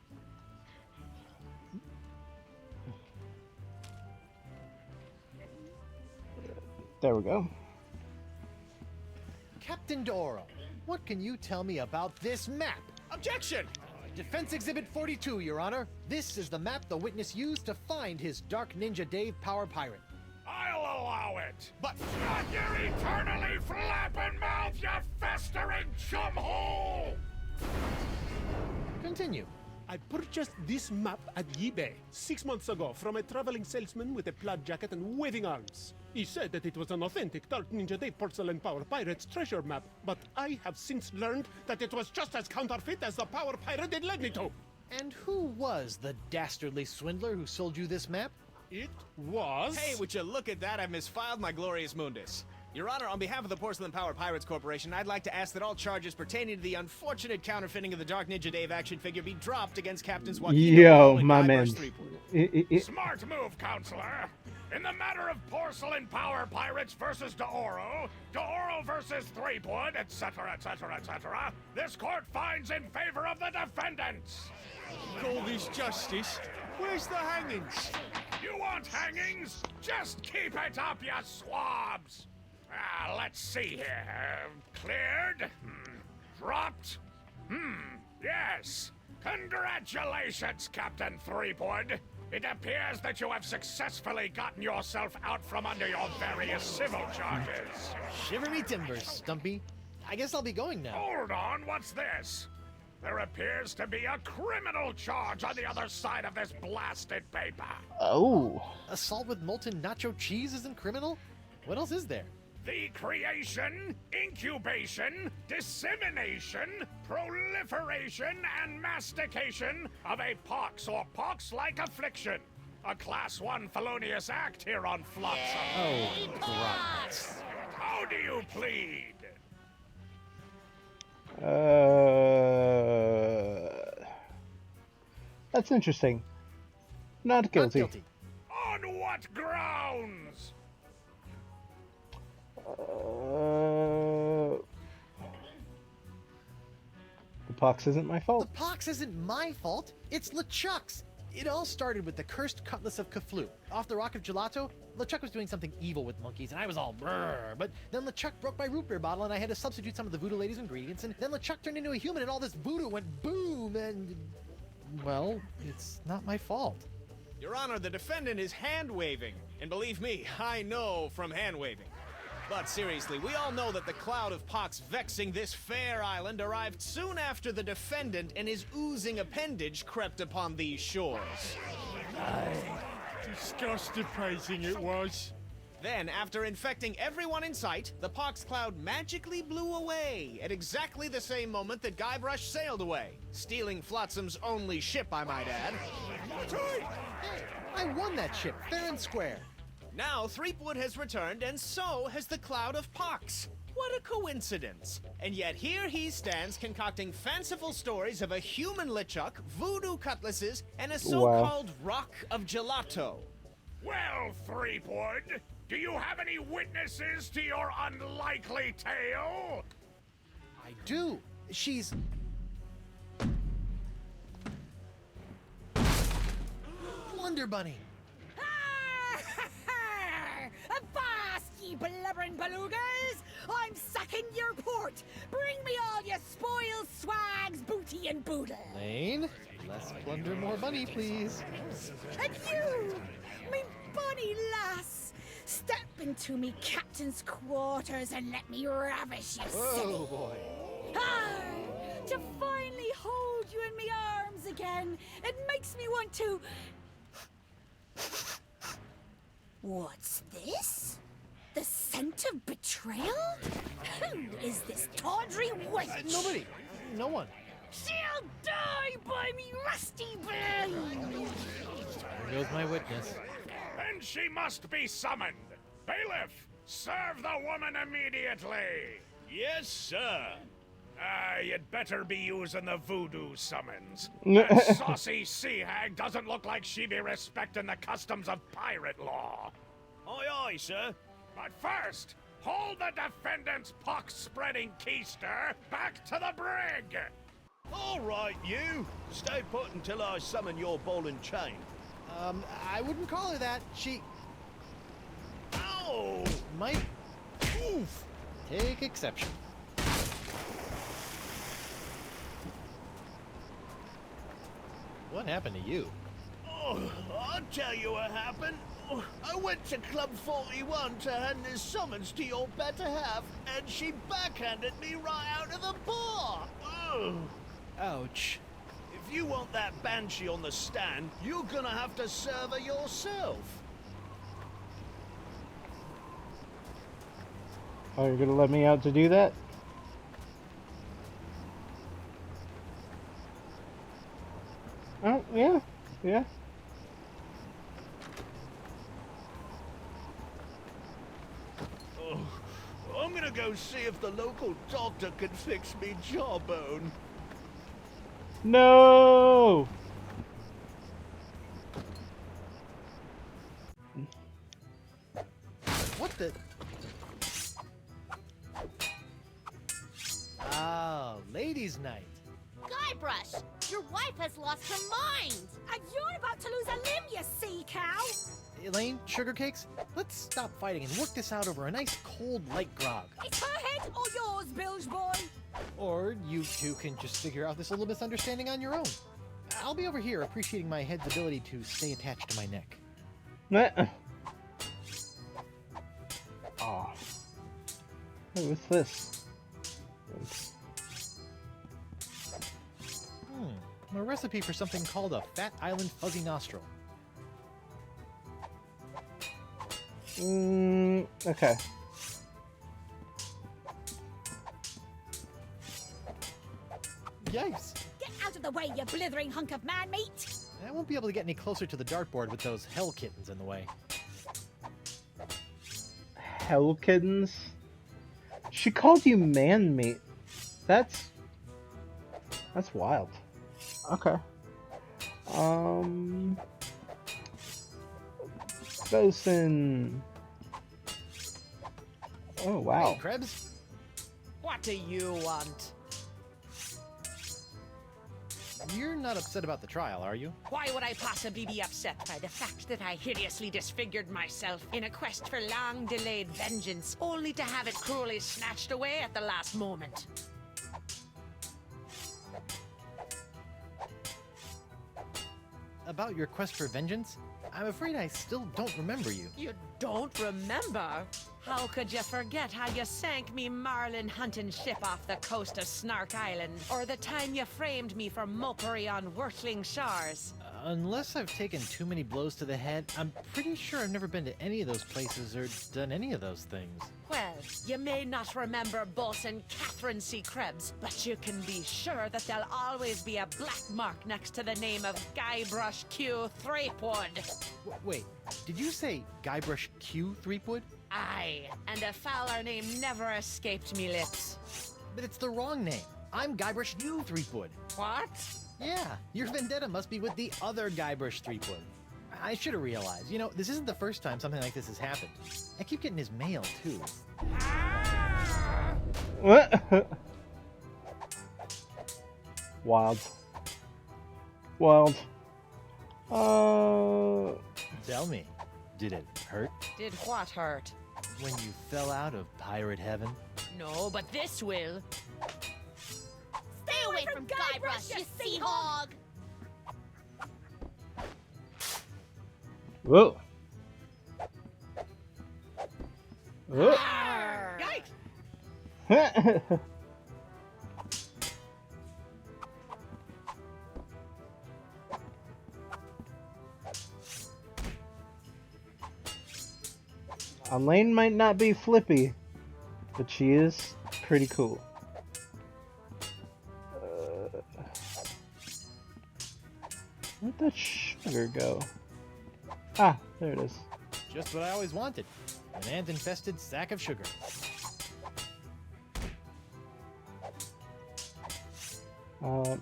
There we go. Captain de Oro, what can you tell me about this map? Objection! Defense Exhibit 42, Your Honor. This is the map the witness used to find his Dark Ninja Dave Power Pirate. I'll allow it. But shut your eternally flapping mouth, you festering chumhole! Continue. I purchased this map at eBay 6 months ago from a traveling salesman with a plaid jacket and waving arms. He said that it was an authentic Dark Ninja Dave Porcelain Power Pirate's treasure map, but I have since learned that it was just as counterfeit as the Power Pirate it led me to. And who was the dastardly swindler who sold you this map? It was... Hey, would you look at that? I've misfiled my glorious mundus. Your Honor, on behalf of the Porcelain Power Pirates Corporation, I'd like to ask that all charges pertaining to the unfortunate counterfeiting of the Dark Ninja Dave action figure be dropped against Captains Joaquin Yo, and my Guybrush man. Threepwood. Smart move, counselor. In the matter of porcelain power pirates versus De Oro versus Threepwood, etc., etc., etc., this court finds in favor of the defendants. Call this justice. Where's the hangings? You want hangings? Just keep it up, you swabs! Let's see here. Cleared? Dropped? Yes. Congratulations, Captain Threepwood. It appears that you have successfully gotten yourself out from under your various civil charges. Shiver me timbers, Stumpy. I guess I'll be going now. Hold on, what's this? There appears to be a criminal charge on the other side of this blasted paper. Oh. Assault with molten nacho cheese isn't criminal? What else is there? The creation, incubation, dissemination, proliferation, and mastication of a pox or pox-like affliction. A Class 1 felonious act here on Flotsam. Oh, right. How do you plead? That's interesting. Not guilty. Not guilty. On what grounds? pox isn't my The fault. pox isn't my fault. It's LeChuck's. It all started with the cursed cutlass of Cthulhu. Off the rock of Gelato, LeChuck was doing something evil with monkeys, and I was all brrr. But then LeChuck broke my root beer bottle, and I had to substitute some of the voodoo lady's ingredients, and then LeChuck turned into a human, and all this voodoo went boom, and... well, it's not my fault. Your Honor, the defendant is hand-waving. And believe me, I know from hand-waving. But seriously, we all know that the cloud of pox vexing this fair island arrived soon after the defendant and his oozing appendage crept upon these shores. Disgusting praising it was. Then, after infecting everyone in sight, the pox cloud magically blew away at exactly the same moment that Guybrush sailed away, stealing Flotsam's only ship, I might add. Hey, I won that ship, fair and square. Now, Threepwood has returned, and so has the cloud of pox. What a coincidence. And yet here he stands concocting fanciful stories of a human LeChuck, voodoo cutlasses, and a so-called rock of gelato. Well, Threepwood, do you have any witnesses to your unlikely tale? I do. She's... Wonder Bunny. Avast, ye blubbering belugas! I'm sucking your port! Bring me all your spoils, swags, booty, and boodle! Lane, less plunder, more bunny, please. And you, me bonny lass, step into me captain's quarters and let me ravish you, silly. Oh, boy. To finally hold you in me arms again, it makes me want to... What's this? The scent of betrayal? Who is this tawdry wench? Nobody. No one. She'll die by me rusty blade! There goes my witness. Then she must be summoned. Bailiff, serve the woman immediately. Yes, sir. You'd better be using the voodoo summons. That saucy sea hag doesn't look like she be respecting the customs of pirate law. Aye, aye, sir. But first, hold the defendant's pox-spreading keister back to the brig. All right, you. Stay put until I summon your ball and chain. I wouldn't call her that. She Ow! might... Oof. Take exception. What happened to you? Oh, I'll tell you what happened. I went to Club 41 to hand this summons to your better half, and she backhanded me right out of the bar. Ugh. Ouch. If you want that banshee on the stand, you're gonna have to serve her yourself. Oh, you're gonna let me out to do that? Oh, yeah. Yeah. Oh, I'm gonna go see if the local doctor can fix me jawbone. No! What the... Oh, ladies' night. Guybrush, your wife has lost her mind. And you're about to lose a limb, you sea cow! Elaine, sugar cakes, let's stop fighting and work this out over a nice cold light grog. It's her head or yours, bilge boy! Or you two can just figure out this little misunderstanding on your own. I'll be over here appreciating my head's ability to stay attached to my neck. Oh. Hey, what's this? A recipe for something called a Fat Island Fuzzy Nostril. Okay. Yikes! Get out of the way, you blithering hunk of man meat! I won't be able to get any closer to the dartboard with those hell kittens in the way. Hell kittens? She called you man meat. That's wild. Okay. Bosun. Oh wow. Hey, Krebs? What do you want? You're not upset about the trial, are you? Why would I possibly be upset by the fact that I hideously disfigured myself in a quest for long-delayed vengeance, only to have it cruelly snatched away at the last moment? About your quest for vengeance? I'm afraid I still don't remember you. You don't remember? How could you forget how you sank me marlin hunting ship off the coast of Snark Island? Or the time you framed me for mopery on Wurtling Shores? Unless I've taken too many blows to the head, I'm pretty sure I've never been to any of those places or done any of those things. Well, you may not remember Bosun Catherine C. Krebs, but you can be sure that there'll always be a black mark next to the name of Guybrush Q. Threepwood. Wait, did you say Guybrush Q. Threepwood? Aye, and a fouler name never escaped me lips. But it's the wrong name. I'm Guybrush U. Threepwood. What? Yeah, your vendetta must be with the other Guybrush Threepwood. I should have realized. You know, this isn't the first time something like this has happened. I keep getting his mail, too. What? Wild. Wild. Tell me, did it hurt? Did what hurt? When you fell out of pirate heaven? No, but this will. Stay away from Guybrush, you sea hog! Whoa. Whoa. Yikes! Elaine might not be flippy, but she is pretty cool. Where'd that sugar go? Ah, there it is. Just what I always wanted. An ant-infested sack of sugar. Oh.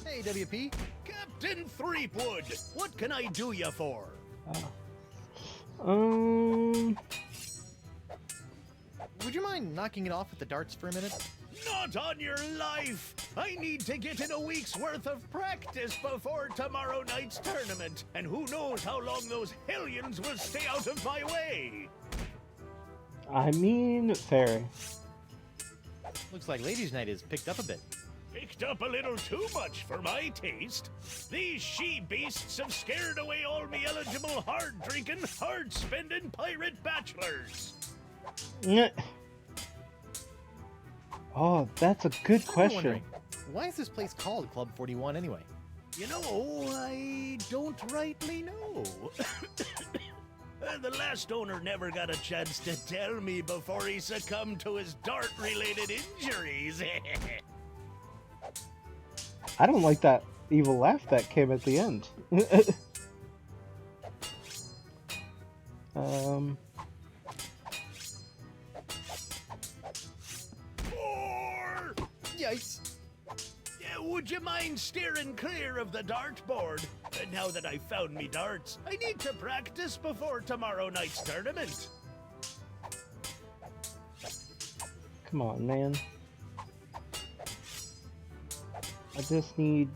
Hey, WP. Captain Threepwood, what can I do you for? Would you mind knocking it off with the darts for a minute? Not on your life! I need to get in a week's worth of practice before tomorrow night's tournament, and who knows how long those hellions will stay out of my way! I mean, fair. Looks like Ladies' Night is picked up a bit. Picked up a little too much for my taste. These she-beasts have scared away all me eligible hard-drinking, hard-spending pirate bachelors. Yeah. Oh, that's a good question. wondering, why is this place called Club 41 anyway? You know, I don't rightly know. The last owner never got a chance to tell me before he succumbed to his dart-related injuries. I don't like that evil laugh that came at the end. Yikes! Would you mind steering clear of the dartboard? Now that I've found me darts, I need to practice before tomorrow night's tournament. Come on, man. I just need...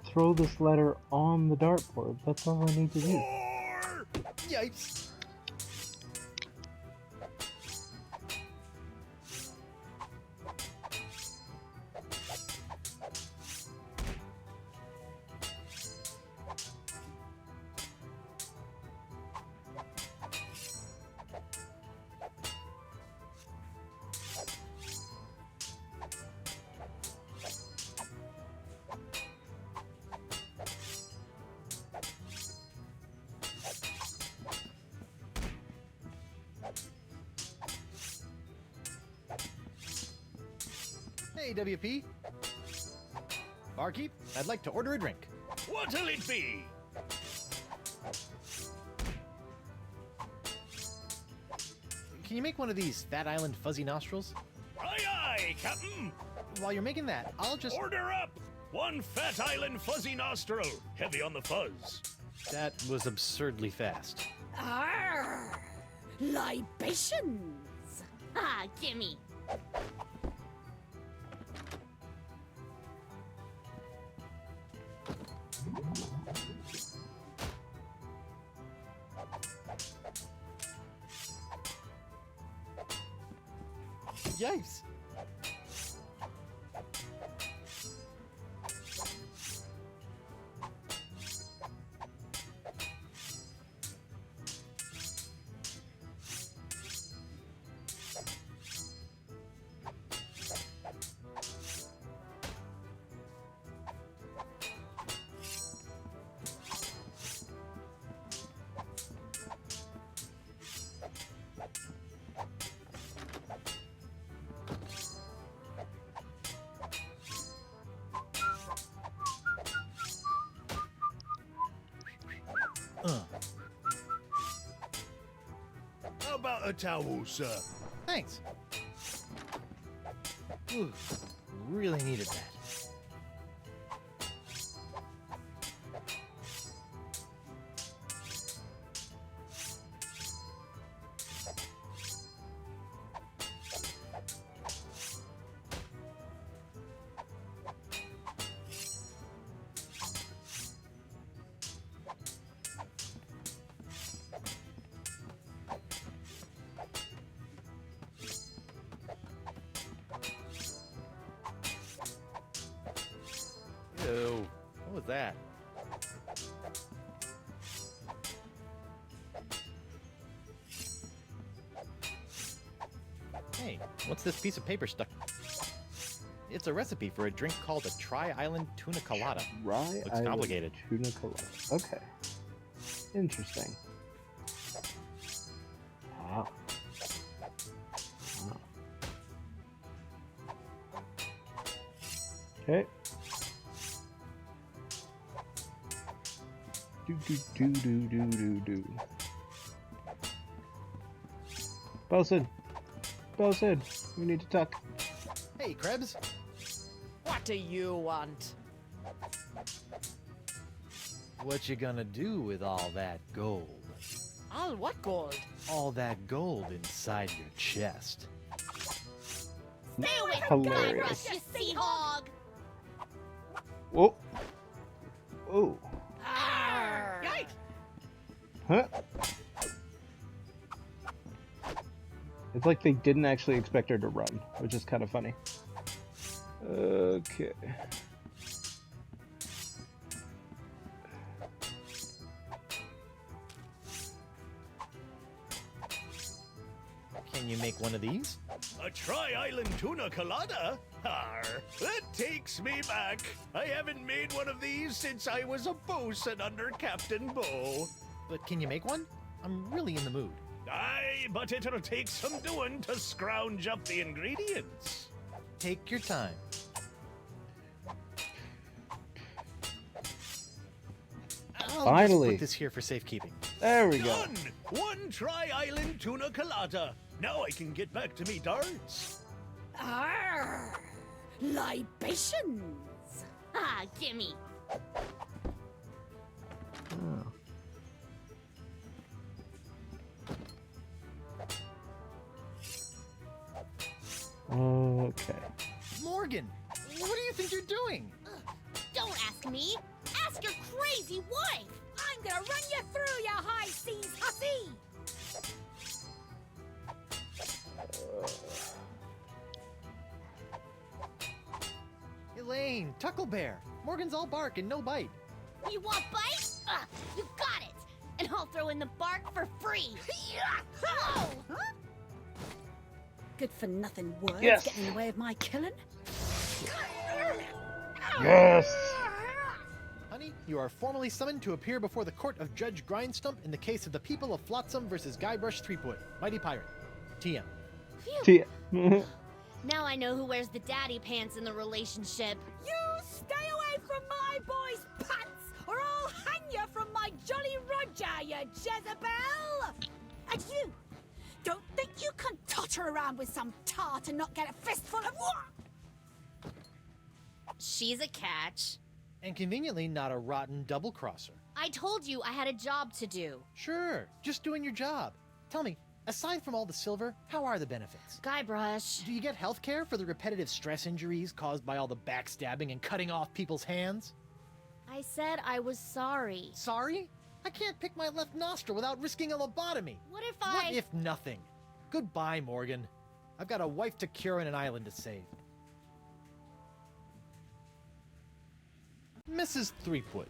Throw this letter on the dartboard. That's all I need to do. Yikes! Hey, WP. Barkeep, I'd like to order a drink. What'll it be? Can you make one of these Fat Island fuzzy nostrils? Aye, aye, Captain. While you're making that, I'll just... Order up! One Fat Island fuzzy nostril, heavy on the fuzz. That was absurdly fast. Arr! Libations! Ah, gimme! Yikes! How about a towel, sir? Thanks. Ooh, really needed that. Ew, what was that? Hey, what's this piece of paper stuck? It's a recipe for a drink called a Tri-Island Tuna Colada. Rye Looks complicated. Tuna colada. Okay. Interesting. Wow. Wow. Okay. Do. Bosun! Bosun! We need to talk. Hey, Krebs. What do you want? What you gonna do with all that gold? All what gold? All that gold inside your chest. Stay away from Hilarious. Guybrush, you sea hog! Whoa! Oh. Yikes! Huh? It's like they didn't actually expect her to run, which is kind of funny. Okay. Can you make one of these? A Tri-Island Tuna Colada? Arr, that takes me back. I haven't made one of these since I was a bosun under Captain Bo. But can you make one? I'm really in the mood. Aye, but it'll take some doing to scrounge up the ingredients. Take your time. I'll Finally. just put this here for safekeeping. There we go. Done! One Tri-Island Tuna Colada. Now I can get back to me darts. Arr! Libations! Ah, gimme! Okay. Morgan, what do you think you're doing? Don't ask me! Ask your crazy wife! I'm gonna run you through, you high seas hussy! Elaine, Tucklebear. Morgan's all bark and no bite. You want bite? You got it! And I'll throw in the bark for free! Oh! Good for nothing words Yes. getting in the way of my killing. Yes! Honey, you are formally summoned to appear before the court of Judge Grindstump in the case of the people of Flotsam versus Guybrush Threepwood, Mighty Pirate. TM. Tia. Now I know who wears the daddy pants in the relationship. You stay away from my boy's pants, or I'll hang you from my Jolly Roger, you Jezebel! And you, don't think you can totter around with some tart and not get a fistful of what? She's a catch. And conveniently not a rotten double-crosser. I told you I had a job to do. Sure, just doing your job. Tell me, aside from all the silver, how are the benefits? Guybrush. Do you get health care for the repetitive stress injuries caused by all the backstabbing and cutting off people's hands? I said I was sorry. Sorry? I can't pick my left nostril without risking a lobotomy. What if What if nothing? Goodbye, Morgan. I've got a wife to cure and an island to save. Mrs. Threepwood.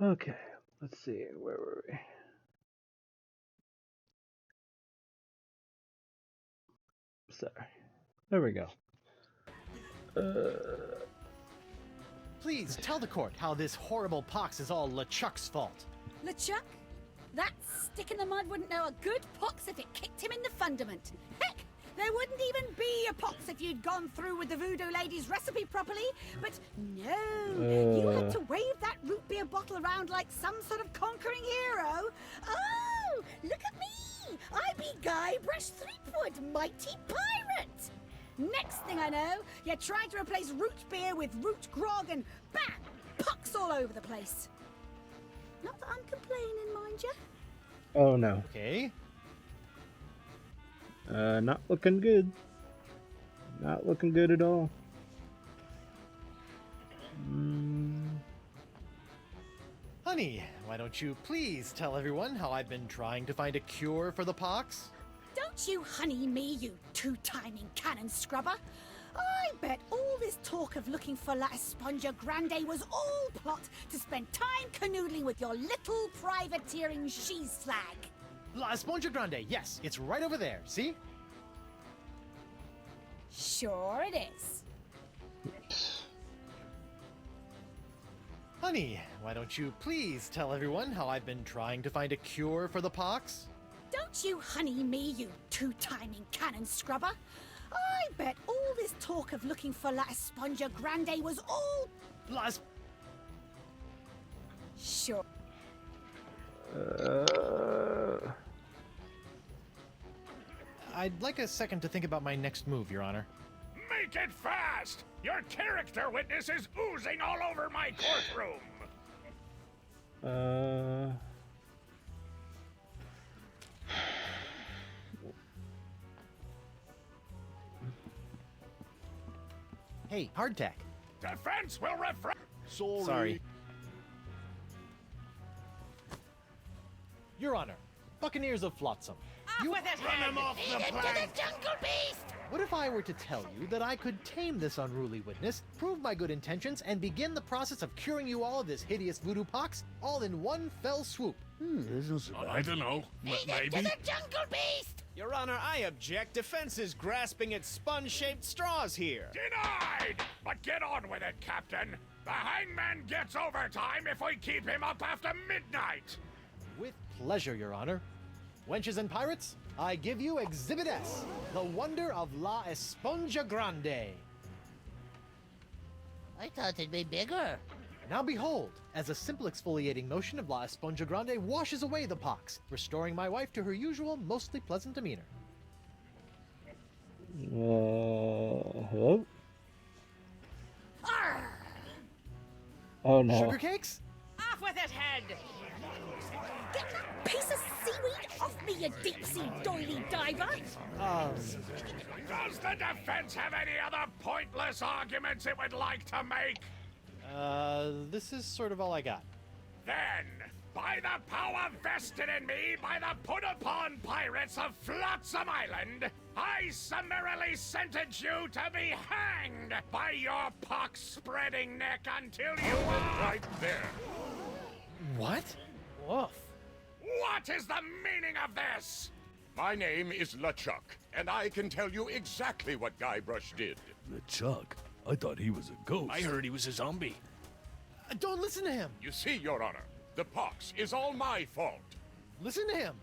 Okay, let's see. Where were we? Sorry. There we go. Please tell the court how this horrible pox is all LeChuck's fault. LeChuck? That stick in the mud wouldn't know a good pox if it kicked him in the fundament. Heck, there wouldn't even be a pox if you'd gone through with the voodoo lady's recipe properly. But no, you had to wave that root beer bottle around like some sort of conquering hero. Oh, look at me! I be Guybrush Threepwood, mighty pirate! Next thing I know, you're trying to replace root beer with root grog and bam! Pox all over the place. Not that I'm complaining, mind you. Oh no. Okay. Not looking good. Not looking good at all. Honey, why don't you please tell everyone how I've been trying to find a cure for the pox? Don't you honey me, you two-timing cannon scrubber. I bet all this talk of looking for La Esponja Grande was all plot to spend time canoodling with your little privateering she-slag. La Esponja Grande, yes, it's right over there, see? Sure it is. Honey, why don't you please tell everyone how I've been trying to find a cure for the pox? Don't you honey me, you two-timing cannon scrubber. I bet all this talk of looking for La Esponja Grande was all... Sure. I'd like a second to think about my next move, Your Honor. Make it fast! Your character witness is oozing all over my courtroom! Hey, hardtack. Defense will refrain. Sorry. Your Honor, Buccaneers of Flotsam. Off with it, Run him off the plank! What if I were to tell you that I could tame this unruly witness, prove my good intentions, and begin the process of curing you all of this hideous voodoo pox, all in one fell swoop? I don't know. Maybe. Your Honor, I object. Defense is grasping at sponge-shaped straws here. Denied! But get on with it, Captain. The hangman gets overtime if we keep him up after midnight. With pleasure, Your Honor. Wenches and pirates, I give you Exhibit S, the wonder of La Esponja Grande. I thought it'd be bigger. Now behold, as a simple exfoliating motion of La Esponja Grande washes away the pox, restoring my wife to her usual, mostly pleasant demeanor. Hello? Oh no. Sugar cakes? Off with it, head! Get that piece of seaweed off me, you deep-sea doily diver! Does the defense have any other pointless arguments it would like to make? This is sort of all I got. Then, by the power vested in me by the put-upon pirates of Flotsam Island, I summarily sentence you to be hanged by your pox-spreading neck until you are... Right there. What? Woof. What is the meaning of this? My name is LeChuck, and I can tell you exactly what Guybrush did. LeChuck? I thought he was a ghost. I heard he was a zombie. Don't listen to him! You see, Your Honor, the pox is all my fault. Listen to him!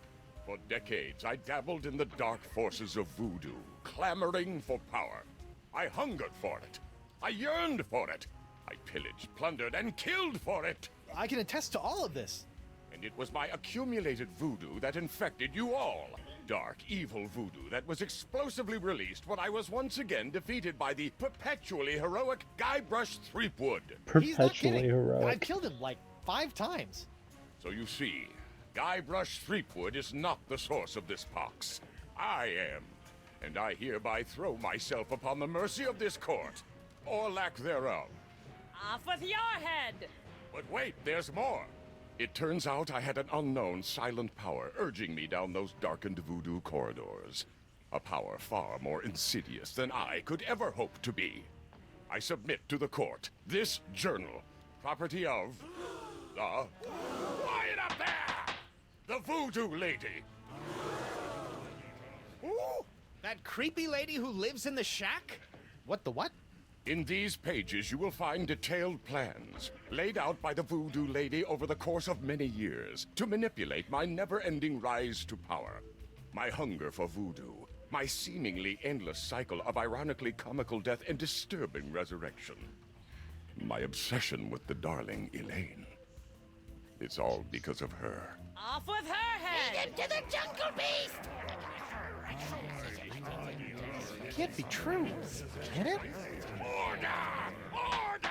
For decades, I dabbled in the dark forces of voodoo, clamoring for power. I hungered for it. I yearned for it. I pillaged, plundered, and killed for it. I can attest to all of this. And it was my accumulated voodoo that infected you all. Dark, evil voodoo that was explosively released when I was once again defeated by the perpetually heroic Guybrush Threepwood. He's not Perpetually kidding. heroic. I've killed him like 5 times. So you see, Guybrush Threepwood is not the source of this pox. I am. And I hereby throw myself upon the mercy of this court, or lack thereof. Off with your head! But wait, there's more. It turns out I had an unknown silent power urging me down those darkened voodoo corridors. A power far more insidious than I could ever hope to be. I submit to the court this journal, property of Quiet up there! The voodoo lady! Ooh, that creepy lady who lives in the shack? What the what? In these pages, you will find detailed plans laid out by the voodoo lady over the course of many years to manipulate my never-ending rise to power. My hunger for voodoo, my seemingly endless cycle of ironically comical death and disturbing resurrection. My obsession with the darling Elaine. It's all because of her. Off with her head! To the jungle beast! It can't be true. Can it? Order! Order!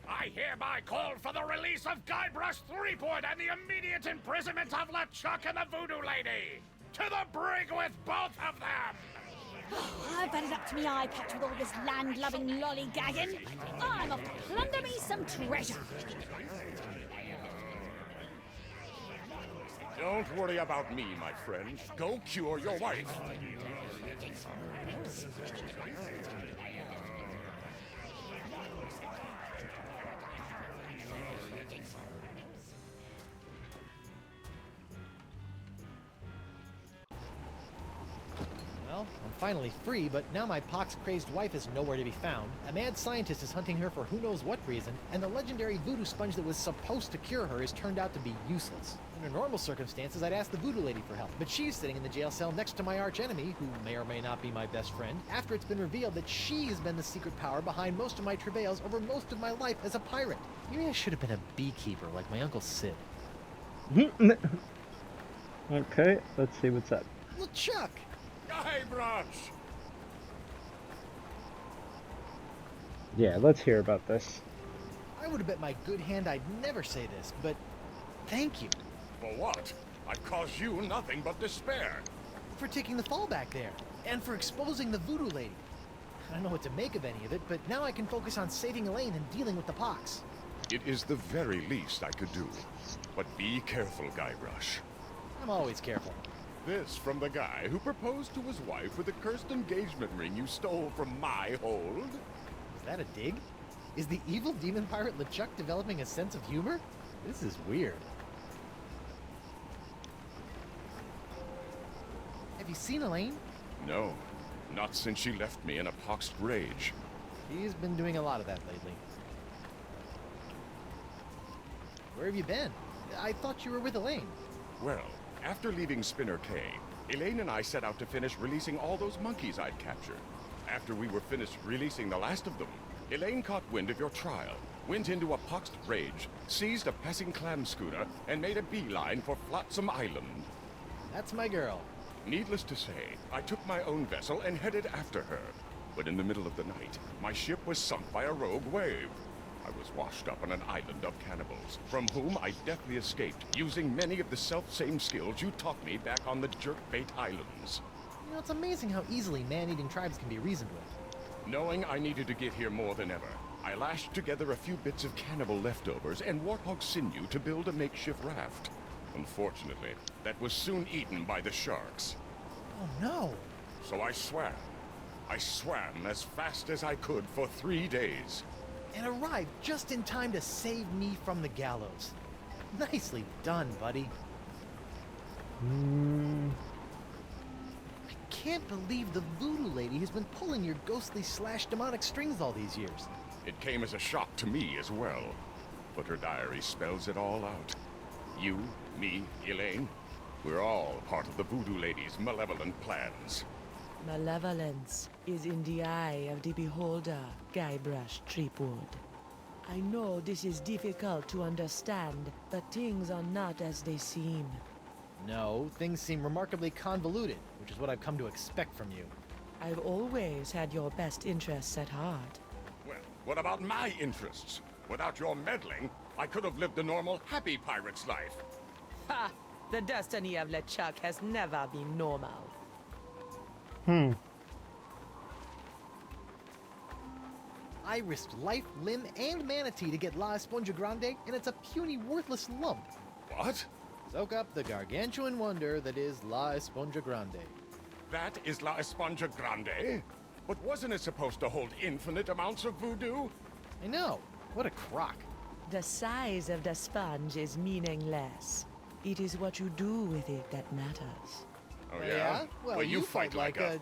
I hereby call for the release of Guybrush Threepwood and the immediate imprisonment of LeChuck and the voodoo lady! To the brig with both of them! I've had it up to me eye patch with all this land-loving lollygagging. I'm off to plunder me some treasure. Don't worry about me, my friend. Go cure your wife. Well, I'm finally free, but now my pox-crazed wife is nowhere to be found. A mad scientist is hunting her for who knows what reason, and the legendary voodoo sponge that was supposed to cure her has turned out to be useless. Under normal circumstances, I'd ask the voodoo lady for help, but she's sitting in the jail cell next to my archenemy, who may or may not be my best friend, after it's been revealed that she has been the secret power behind most of my travails over most of my life as a pirate. Maybe I should have been a beekeeper like my Uncle Sid. Okay, let's see what's up. LeChuck! Guybrush! Yeah, let's hear about this. I would have bet my good hand I'd never say this, but thank you. For what? I've caused you nothing but despair. For taking the fall back there, and for exposing the voodoo lady. I don't know what to make of any of it, but now I can focus on saving Elaine and dealing with the pox. It is the very least I could do. But be careful, Guybrush. I'm always careful. This from the guy who proposed to his wife with a cursed engagement ring you stole from my hold? Is that a dig? Is the evil demon pirate LeChuck developing a sense of humor? This is weird. Have you seen Elaine? No, not since she left me in a poxed rage. She's been doing a lot of that lately. Where have you been? I thought you were with Elaine. Well, after leaving Spinner Cay, Elaine and I set out to finish releasing all those monkeys I'd captured. After we were finished releasing the last of them, Elaine caught wind of your trial, went into a poxed rage, seized a passing clam schooner, and made a beeline for Flotsam Island. That's my girl. Needless to say, I took my own vessel and headed after her. But in the middle of the night, my ship was sunk by a rogue wave. I was washed up on an island of cannibals, from whom I deftly escaped, using many of the self-same skills you taught me back on the Jerkbait Islands. You know, it's amazing how easily man-eating tribes can be reasoned with. Knowing I needed to get here more than ever, I lashed together a few bits of cannibal leftovers and warthog sinew to build a makeshift raft. Unfortunately, that was soon eaten by the sharks. Oh no! So I swam. I swam as fast as I could for 3 days. And arrived just in time to save me from the gallows. Nicely done, buddy. I can't believe the voodoo lady has been pulling your ghostly / demonic strings all these years. It came as a shock to me as well. But her diary spells it all out. You, me, Elaine, we're all part of the voodoo lady's malevolent plans. Malevolence is in the eye of the beholder, Guybrush Threepwood. I know this is difficult to understand, but things are not as they seem. No, things seem remarkably convoluted, which is what I've come to expect from you. I've always had your best interests at heart. Well, what about my interests? Without your meddling, I could have lived a normal, happy pirate's life. Ha! The destiny of LeChuck has never been normal. I risked life, limb, and manatee to get La Esponja Grande, and it's a puny, worthless lump. What? Soak up the gargantuan wonder that is La Esponja Grande. That is La Esponja Grande? But wasn't it supposed to hold infinite amounts of voodoo? I know. What a crock. The size of the sponge is meaningless. It is what you do with it that matters. Oh, yeah? Well, you fight like a...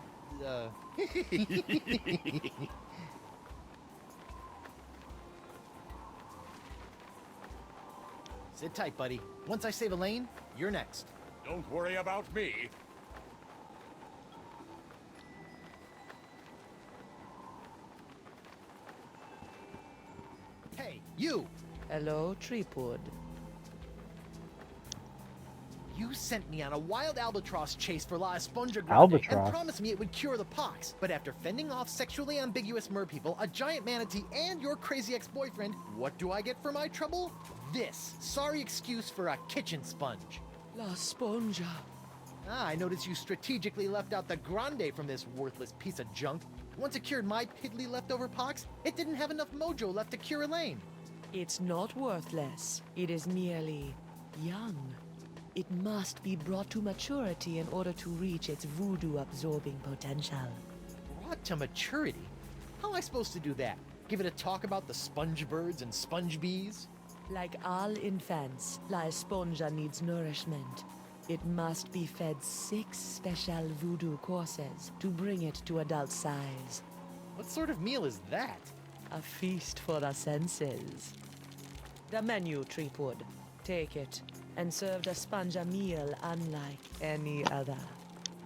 Sit tight, buddy. Once I save a lane, you're next. Don't worry about me. Hey, you! Hello, Threepwood. You sent me on a wild albatross chase for La Esponja Grande Albatross? and promised me it would cure the pox. But after fending off sexually ambiguous merpeople, a giant manatee, and your crazy ex-boyfriend, what do I get for my trouble? This. Sorry excuse for a kitchen sponge. La Sponja. Ah, I noticed you strategically left out the Grande from this worthless piece of junk. Once it cured my piddly leftover pox, it didn't have enough mojo left to cure Elaine. It's not worthless. It is merely young. It must be brought to maturity in order to reach its voodoo-absorbing potential. Brought to maturity? How am I supposed to do that? Give it a talk about the sponge birds and sponge bees? Like all infants, La Esponja needs nourishment. It must be fed 6 special voodoo courses to bring it to adult size. What sort of meal is that? A feast for the senses. The menu, Threepwood. Take it, and serve the sponge a meal unlike any other.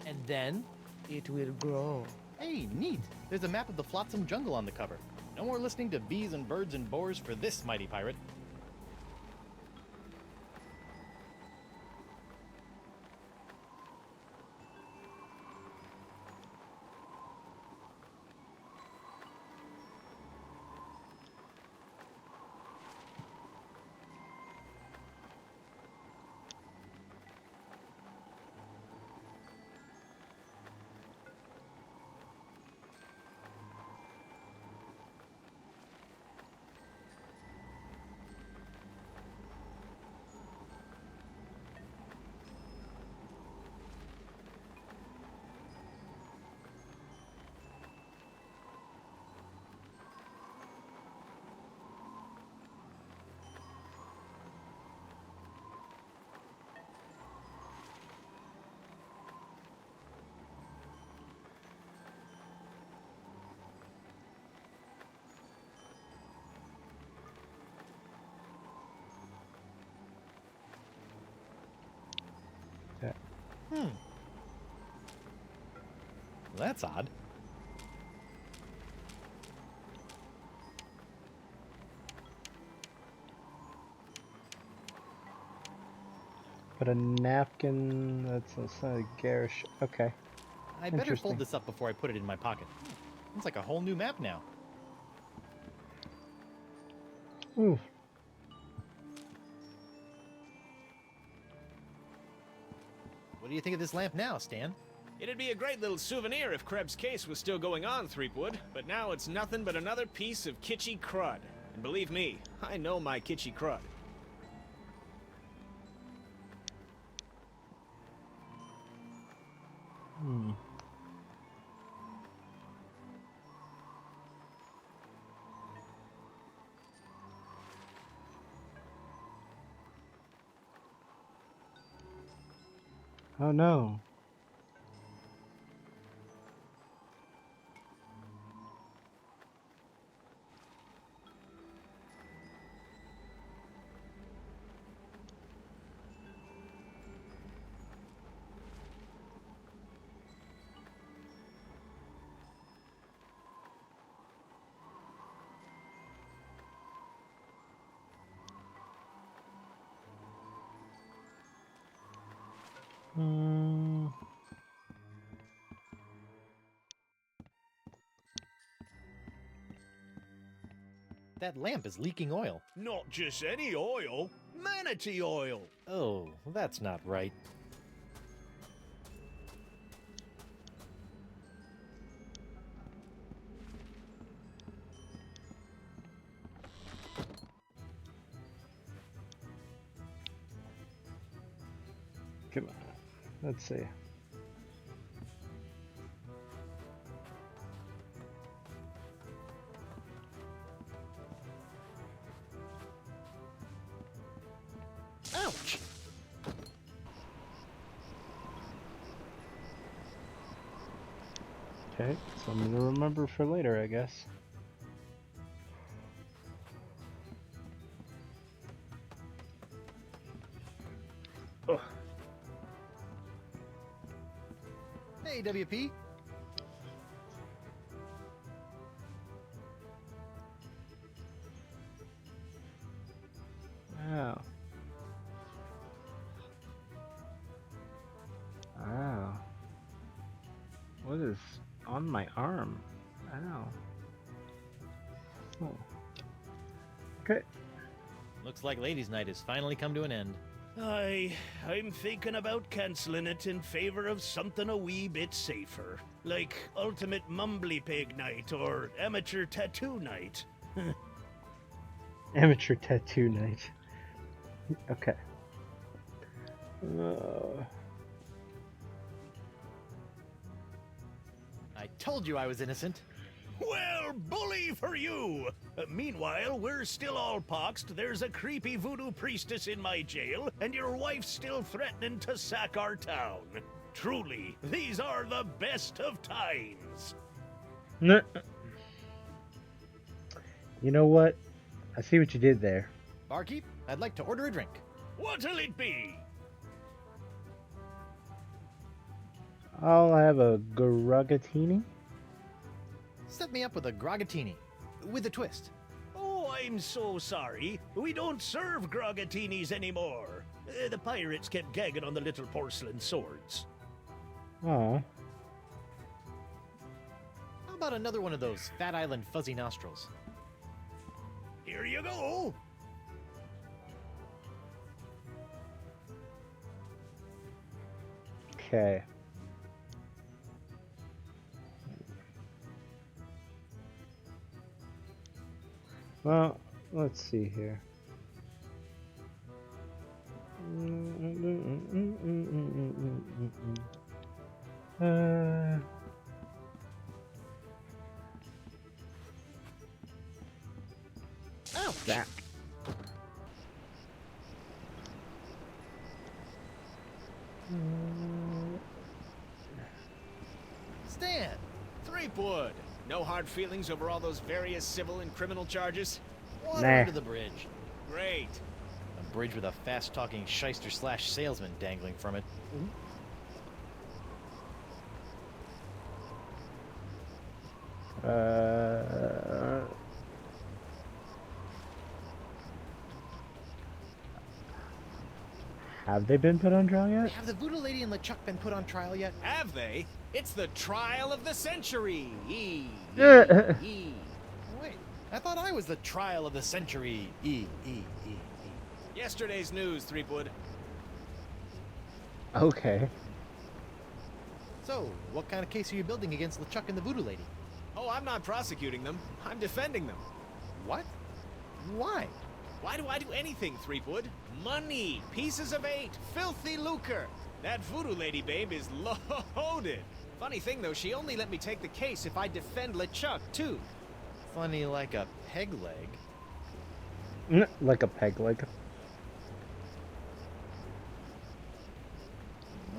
And then? It will grow. Hey, neat. There's a map of the Flotsam Jungle on the cover. No more listening to bees and birds and boars for this mighty pirate. That's odd. But a napkin, that's a garish. Okay. I better Interesting. fold this up before I put it in my pocket. It's like a whole new map now. Ooh. What do you think of this lamp now, Stan? It'd be a great little souvenir if Krebs' case was still going on, Threepwood, but now it's nothing but another piece of kitschy crud. And believe me, I know my kitschy crud. Oh no. That lamp is leaking oil. Not just any oil, manatee oil. Oh, that's not right. Come on. Let's see. Ouch! Okay, something to remember for later, I guess. Ugh. Hey, WP. Ow. Ow. What is on my arm? Ow. Oh. Okay. Looks like ladies' night has finally come to an end. I'm thinking about cancelling it in favor of something a wee bit safer. Like ultimate mumbly pig night or amateur tattoo night. Amateur tattoo night. Okay. I told you I was innocent. Well, bully for you! Meanwhile, we're still all poxed, there's a creepy voodoo priestess in my jail, and your wife's still threatening to sack our town. Truly, these are the best of times. You know what? I see what you did there. Barkeep, I'd like to order a drink. What'll it be? I'll have a grogatini. Set me up with a grogatini. With a twist. Oh, I'm so sorry. We don't serve grogatinis anymore. The pirates kept gagging on the little porcelain swords. Oh. How about another one of those Fat Island fuzzy nostrils? Here you go. Okay. Well, let's see here. Ouch! That. Stan! Threepwood! No hard feelings over all those various civil and criminal charges? Water Nah. under the bridge. Great. A bridge with a fast-talking shyster/salesman dangling from it. Have they been put on trial yet? Have the Voodoo Lady and LeChuck been put on trial yet? Have they? It's the trial of the century! Wait, I thought I was the trial of the century. Yesterday's news, Threepwood. Okay. So, what kind of case are you building against LeChuck and the Voodoo Lady? Oh, I'm not prosecuting them. I'm defending them. What? Why? Why do I do anything, Threepwood? Money! Pieces of 8! Filthy lucre! That voodoo lady babe is loaded! Funny thing though, she only let me take the case if I defend LeChuck, too. Funny like a peg leg. Like a peg leg.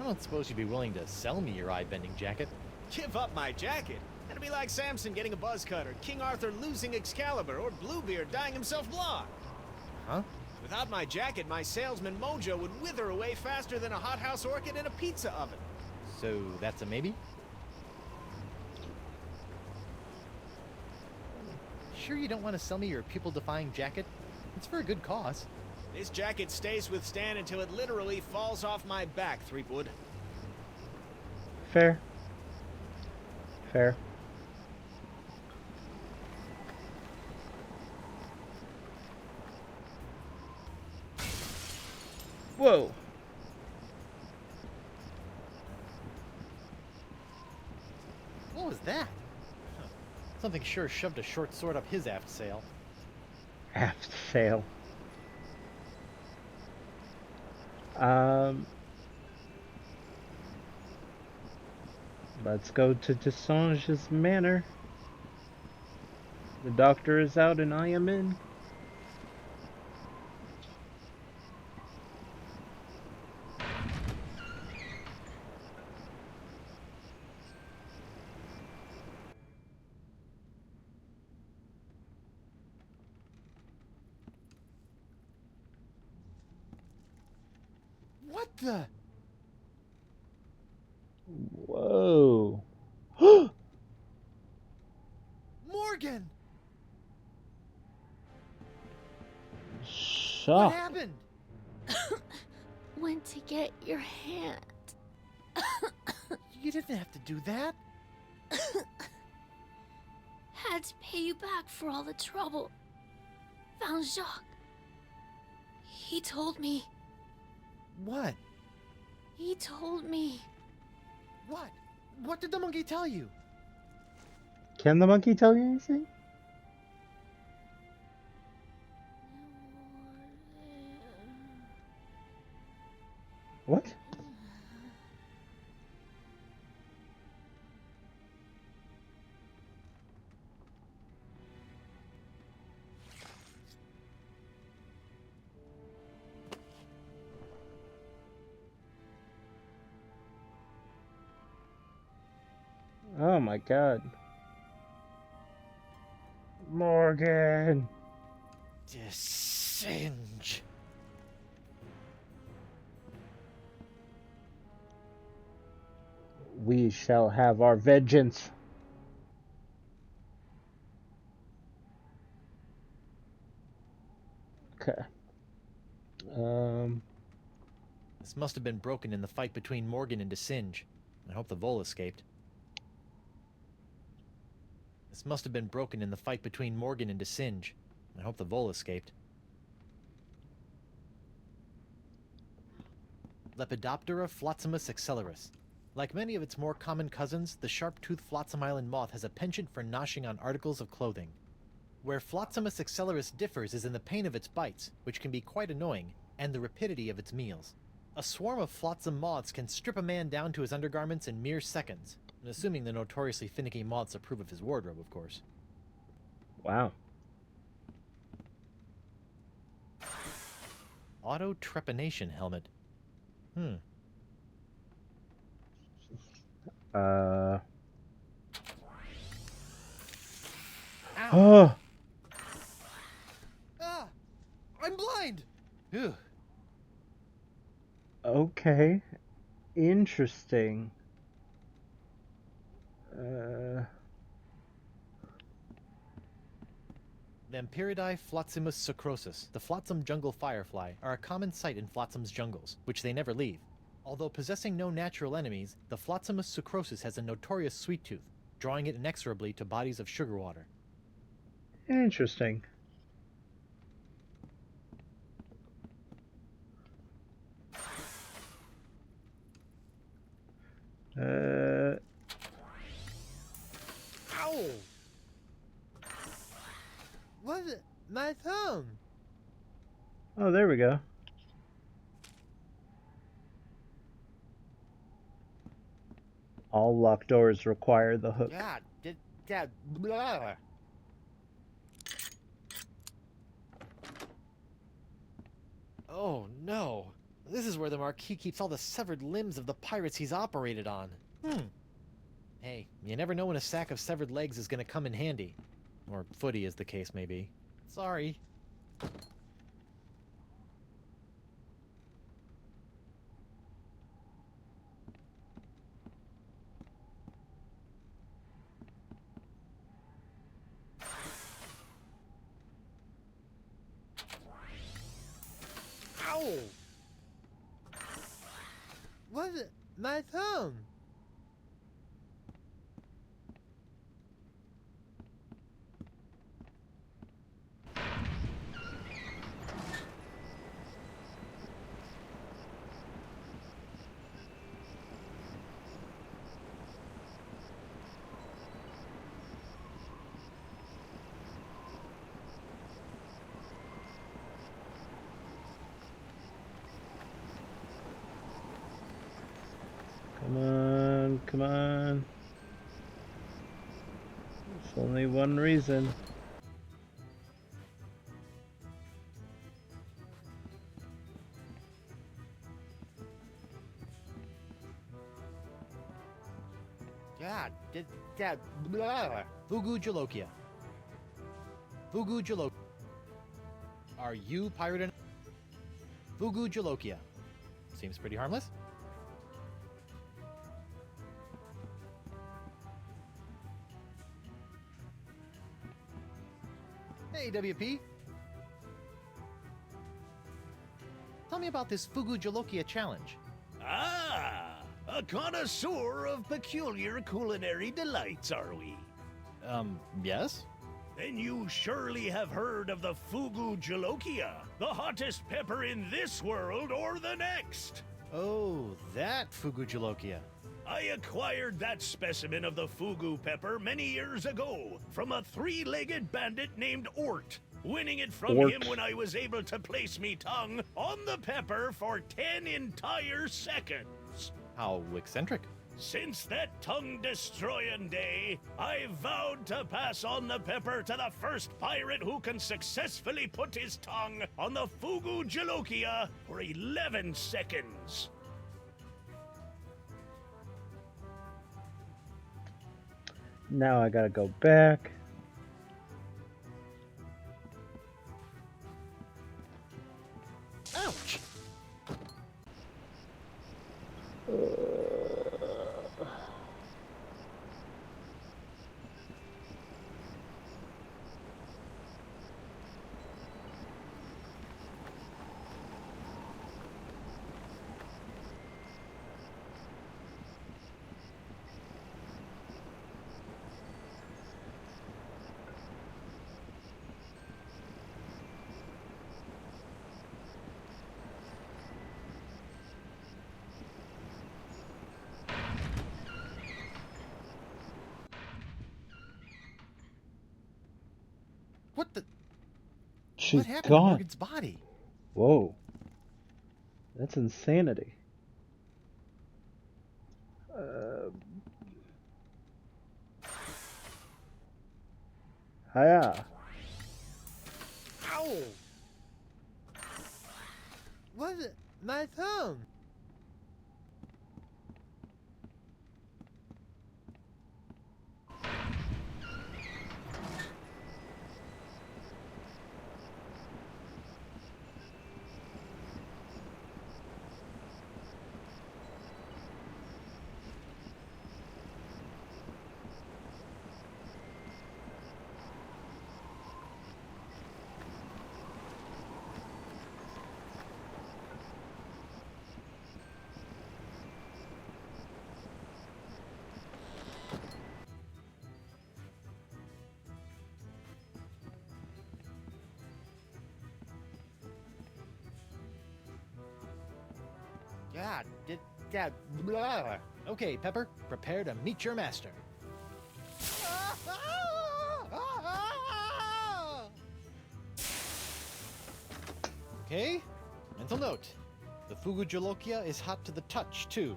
I don't suppose you'd be willing to sell me your eye-bending jacket. Give up my jacket? That'd be like Samson getting a buzz cut, or King Arthur losing Excalibur, or Bluebeard dyeing himself blonde. Huh? Without my jacket, my salesman mojo would wither away faster than a hothouse orchid in a pizza oven. So, that's a maybe? Sure you don't want to sell me your pupil-defying jacket? It's for a good cause. This jacket stays with Stan until it literally falls off my back, Threepwood. Fair. Fair. Whoa. What was that? Huh. Something sure shoved a short sword up his aft sail. Aft sail. Let's go to Desange's manor. The doctor is out and I am in. What the? Whoa. Morgan! What Shock. happened? Went to get your hand. You didn't have to do that. Had to pay you back for all the trouble. Found Jacques. He told me. What? He told me. What? What did the monkey tell you? Can the monkey tell you anything? What? Oh my god. Morgan! Singe. We shall have our vengeance. Okay. This must have been broken in the fight between Morgan and Singe. I hope the vole escaped. This must have been broken in the fight between Morgan and Singe. I hope the vole escaped. Lepidoptera flotzimus accelerus. Like many of its more common cousins, the sharp-toothed Flotsam Island moth has a penchant for noshing on articles of clothing. Where Flotzimus accelerus differs is in the pain of its bites, which can be quite annoying, and the rapidity of its meals. A swarm of flotsam moths can strip a man down to his undergarments in mere seconds, assuming the notoriously finicky moths approve of his wardrobe, of course. Wow. Auto trepanation helmet. Ow. Ah! I'm blind! Ugh. Okay. Interesting. Vampiridae flotzimus sucrosus, the flotsam jungle firefly, are a common sight in flotsam's jungles, which they never leave. Although possessing no natural enemies, the flotzimus sucrosus has a notorious sweet tooth, drawing it inexorably to bodies of sugar water. Interesting. Ow! What's it? My thumb! Oh, there we go. All locked doors require the hook. God, that blah. Oh no. This is where the Marquis keeps all the severed limbs of the pirates he's operated on. Hey, you never know when a sack of severed legs is gonna come in handy. Or footy, as the case may be. Sorry. Ow! What's it? My thumb! Come on, come on. There's only one reason. God, that blah. Fugu Jalokia. Fugu Jalokia. Are you pirate? Fugu Jalokia. Seems pretty harmless. Hey, WP. Tell me about this Fugu Jolokia challenge. Ah, a connoisseur of peculiar culinary delights, are we? Yes? Then you surely have heard of the Fugu Jolokia, the hottest pepper in this world or the next. Oh, that Fugu Jolokia. I acquired that specimen of the Fugu pepper many years ago from a three-legged bandit named Ort, winning it from Ort. him when I was able to place me tongue on the pepper for 10 entire seconds. How eccentric. Since that tongue-destroying day, I vowed to pass on the pepper to the first pirate who can successfully put his tongue on the Fugu Jolokia for 11 seconds. Now I gotta go back. Ouch! What the? She's What happened to gone. Morgan's body? Whoa. That's insanity. Hiya. Ow! What? My thumb! God, blah. Okay, Pepper, prepare to meet your master. Okay, mental note. The Fugu Jolokia is hot to the touch, too.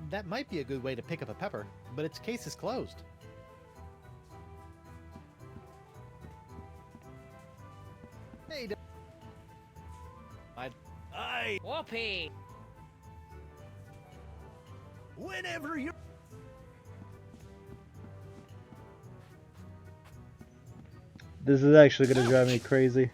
That might be a good way to pick up a pepper, but its case is closed. Hey, Whoopee! Whenever you're... This is actually gonna drive me crazy.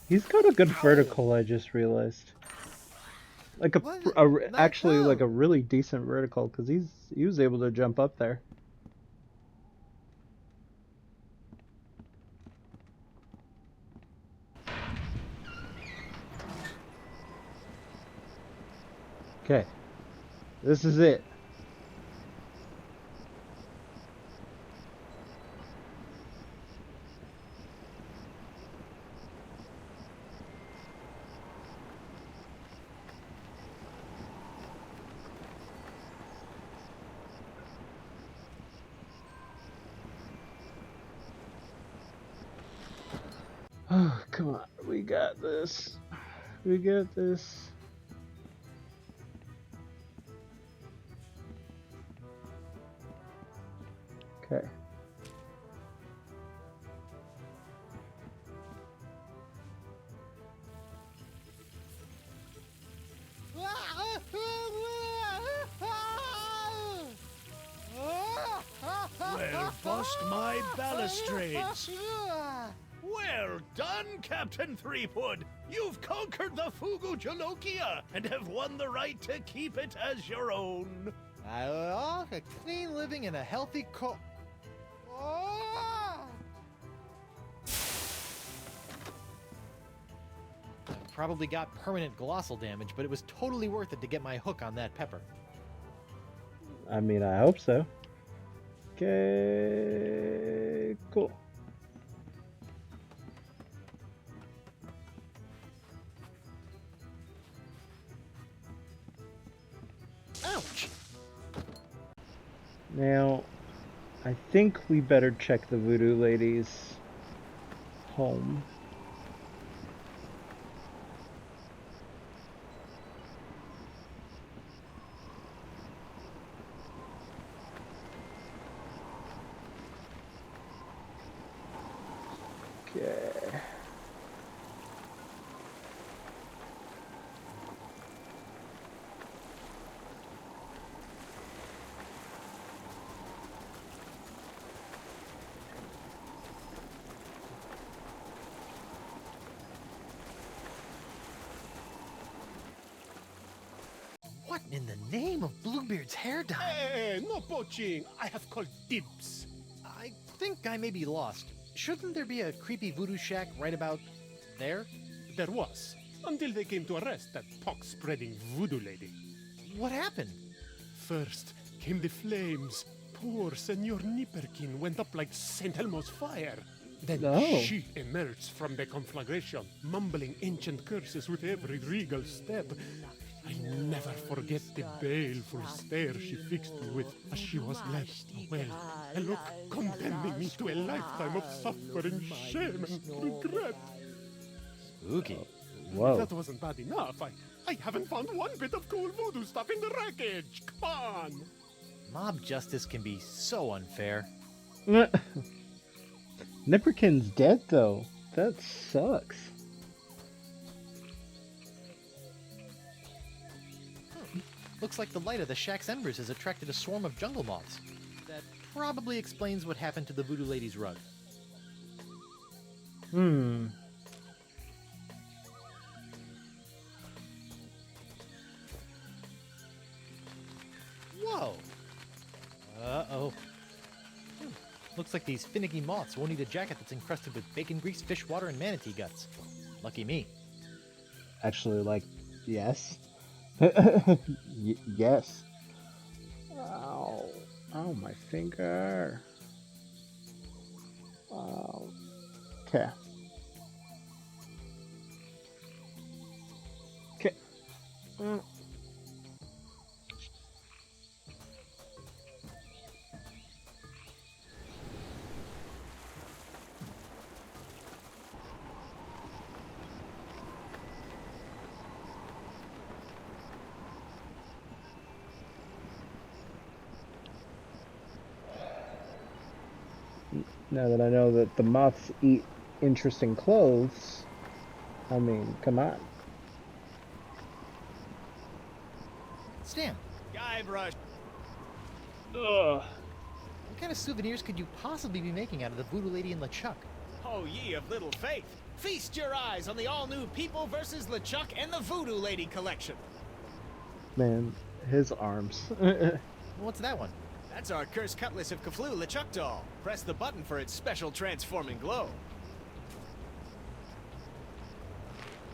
He's got a good vertical, I just realized. Like actually like a really decent vertical, because he was able to jump up there. Okay, this is it. Oh, come on. We got this. We got this. Okay. Well, bust my balustrades. Well done, Captain Threepwood. You've conquered the Fugu Jalokia and have won the right to keep it as your own. A clean living and a healthy Probably got permanent glossal damage, but it was totally worth it to get my hook on that pepper. I mean, I hope so. Okay, cool. Ouch! Now, I think we better check the voodoo lady's home. Okay. What in the name of Bluebeard's hair dye? Hey, no poaching. I have called dibs. I think I may be lost. Shouldn't there be a creepy voodoo shack right about there? There was, until they came to arrest that pox-spreading voodoo lady. What happened? First came the flames. Poor Senor Nipperkin went up like St. Elmo's fire. Then she emerged from the conflagration, mumbling ancient curses with every regal step. I never forget the baleful stare she fixed me with as she was led away. A look condemning me to a lifetime of suffering, shame, and regret. Spooky. Whoa. That wasn't bad enough. I haven't found one bit of cool voodoo stuff in the wreckage. Come on. Mob justice can be so unfair. Nipperkin's dead, though. That sucks. Looks like the light of the shack's embers has attracted a swarm of jungle moths. That probably explains what happened to the voodoo lady's rug. Hmm. Whoa! Uh-oh. Looks like these finicky moths won't eat a jacket that's encrusted with bacon grease, fish water, and manatee guts. Lucky me. Actually, like, yes. Yes. Ow. Ow, my finger. Oh. Okay. Okay. Now that I know that the moths eat interesting clothes, I mean, come on. Stan, Guybrush. Ugh. what kind of souvenirs could you possibly be making out of the voodoo lady and LeChuck? Oh, ye of little faith. Feast your eyes on the all-new People vs. LeChuck and the Voodoo Lady collection. Man, his arms. What's that one? That's our cursed cutlass of Kaflu LeChuck doll. Press the button for its special transforming glow.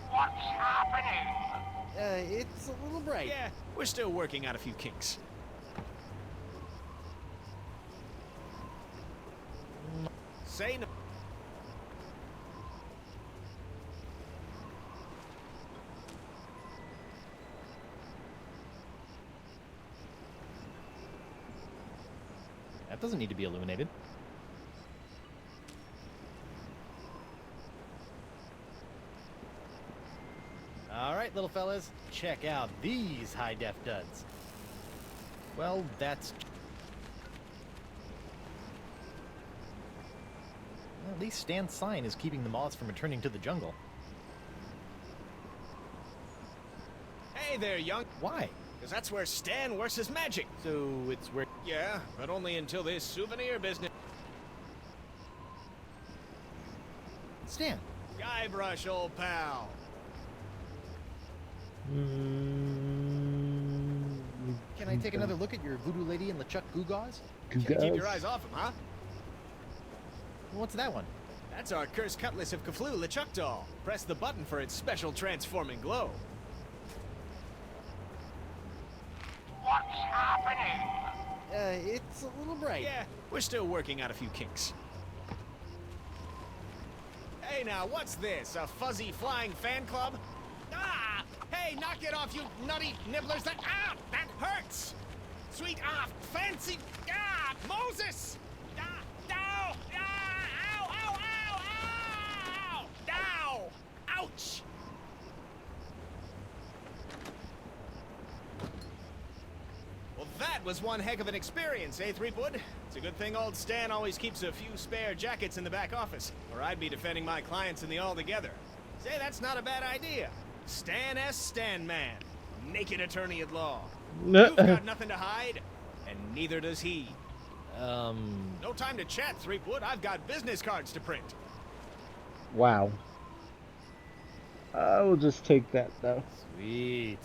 What's happening? It's a little bright. Yeah, we're still working out a few kinks. Say no. That doesn't need to be illuminated. right, little fellas, check out these high-def duds. Well, that's... Well, at least Stan's sign is keeping the moths from returning to the jungle. Hey there, young. Why? Because that's where Stan works his magic. So it's where... Yeah, but only until this souvenir business. Stan. Guybrush, old pal. Can I take another look at your voodoo lady and LeChuck gewgaws? Can't keep your eyes off him, huh? What's that one? That's our cursed cutlass of Kaflu LeChuck doll. Press the button for its special transforming glow. What's happening? It's a little bright. Yeah, we're still working out a few kinks. Hey now, what's this? A fuzzy flying fan club? Ah! Hey, knock it off, you nutty nibblers! That hurts! Sweet, fancy, Moses! Ow! Ow! Ow! Ow! Ow! Ouch! Well, that was one heck of an experience, eh, Threepwood? It's a good thing old Stan always keeps a few spare jackets in the back office, or I'd be defending my clients in the Altogether. Say, that's not a bad idea. Stan S. Stan Man, naked attorney at law. You've got nothing to hide, and neither does he. No time to chat, Threepwood. I've got business cards to print. Wow. I will just take that, though. Sweet.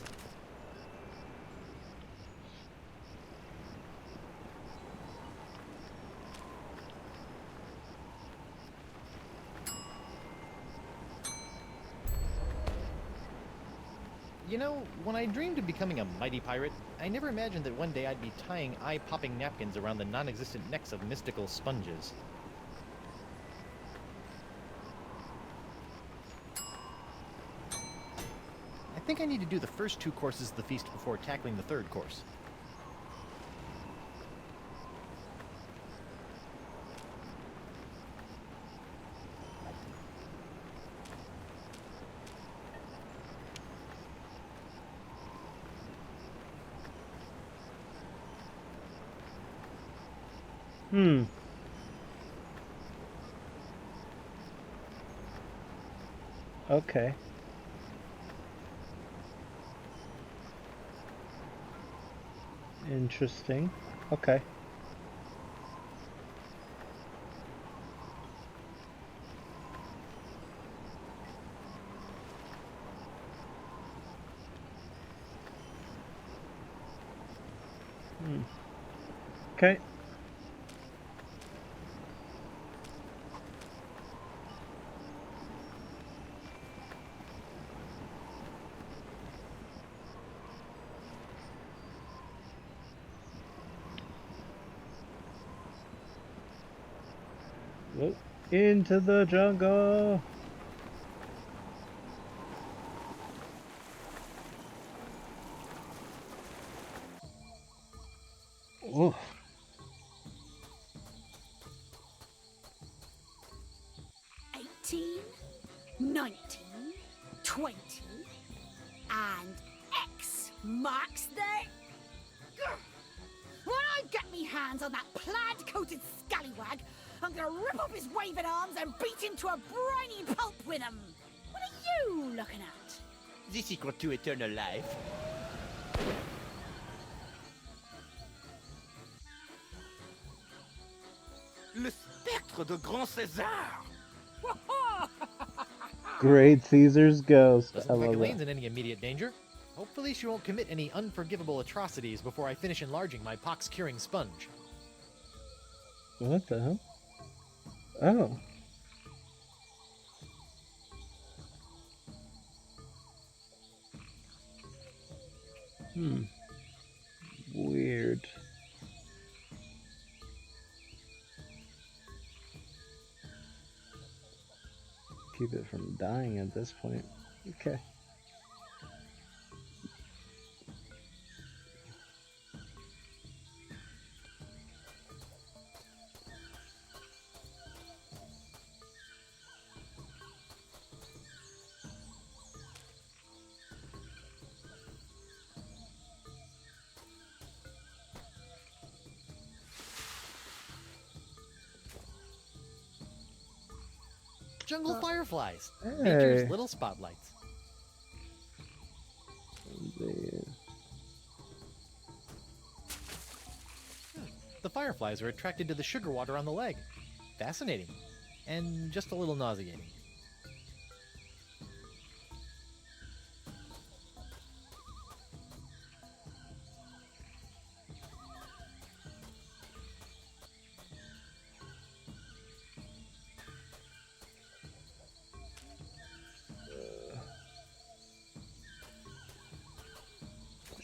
You know, when I dreamed of becoming a mighty pirate, I never imagined that one day I'd be tying eye-popping napkins around the non-existent necks of mystical sponges. I think I need to do the first 2 courses of the feast before tackling the 3rd course. Okay. Interesting. Okay. Okay. Into the jungle. Oh. 18, 19, 20, and X marks the... Grr. When I get me hands on that plaid-coated scallywag, I'm gonna rip off his waving arms and beat him to a briny pulp with them. What are you looking at? The secret to eternal life. Le spectre de Grand César! Great Caesar's ghost. Doesn't I look like love Elaine's that. in any immediate danger. Hopefully she won't commit any unforgivable atrocities before I finish enlarging my pox-curing sponge. What the hell? Oh. Weird. Keep it from dying at this point. Okay. Jungle fireflies. Hey. Nature's little spotlights. The fireflies are attracted to the sugar water on the leg. Fascinating. And just a little nauseating.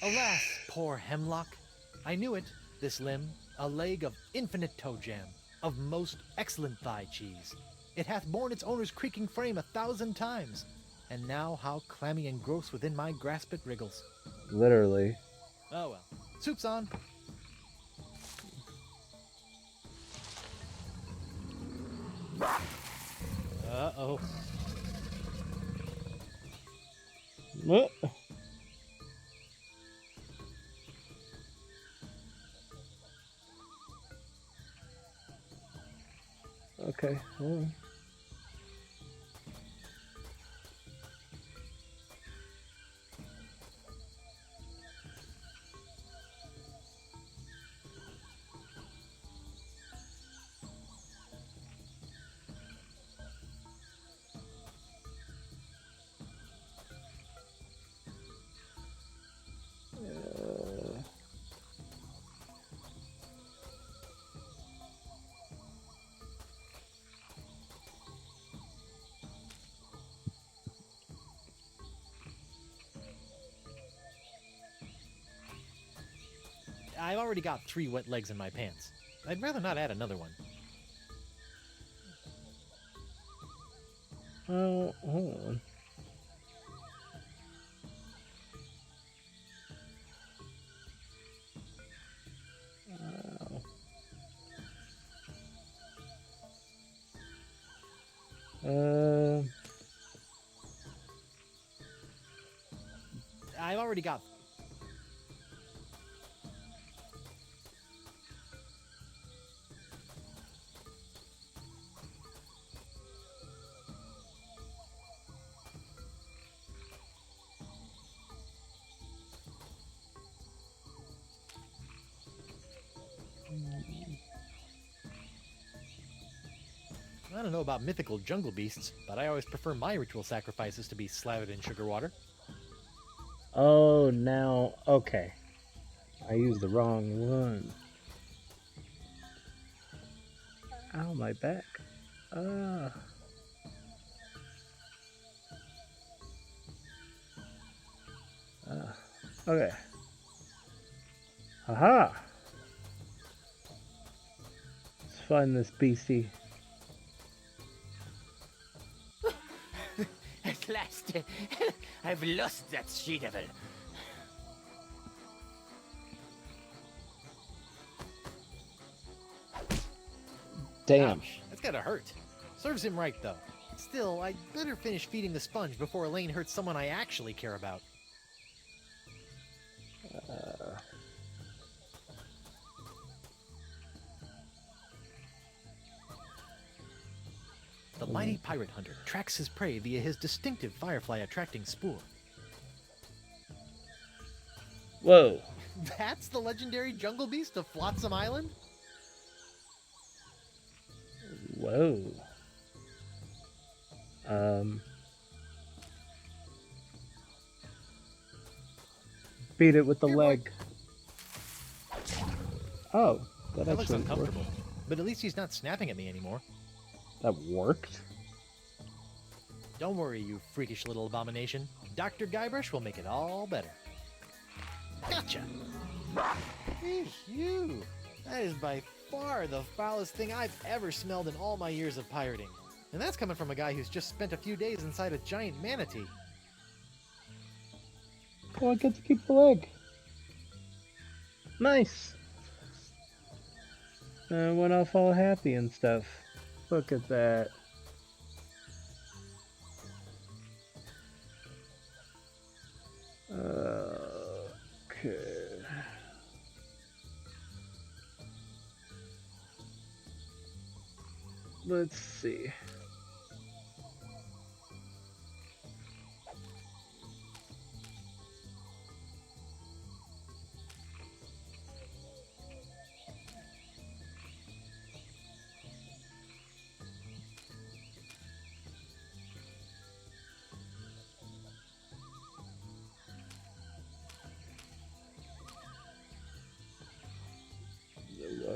Alas, poor hemlock. I knew it, this limb, a leg of infinite toe jam, of most excellent thigh cheese. It hath borne its owner's creaking frame 1,000 times, and now how clammy and gross within my grasp it wriggles. Literally. Oh well. Soup's on. Uh-oh. What? Okay. Hold on. I've already got 3 wet legs in my pants. I'd rather not add another one. Oh, hold on. I've already got... I don't know about mythical jungle beasts, but I always prefer my ritual sacrifices to be slathered in sugar water. Oh, now, okay. I used the wrong one. Ow, my back. Okay. Aha! Let's find this beastie. At last, I've lost that she-devil. Damn. Ouch, that's gotta hurt. Serves him right, though. Still, I'd better finish feeding the sponge before Elaine hurts someone I actually care about. The mighty pirate hunter tracks his prey via his distinctive firefly-attracting spoor. Whoa. That's the legendary jungle beast of Flotsam Island? Whoa. Beat it with the leg. Oh, that That looks actually uncomfortable. worked. But at least he's not snapping at me anymore. That worked? Don't worry, you freakish little abomination. Dr. Guybrush will make it all better. Gotcha! You! That is by far the foulest thing I've ever smelled in all my years of pirating. And that's coming from a guy who's just spent a few days inside a giant manatee. Oh, I get to keep the leg. Nice. I went off all happy and stuff. Look at that. Okay. Let's see.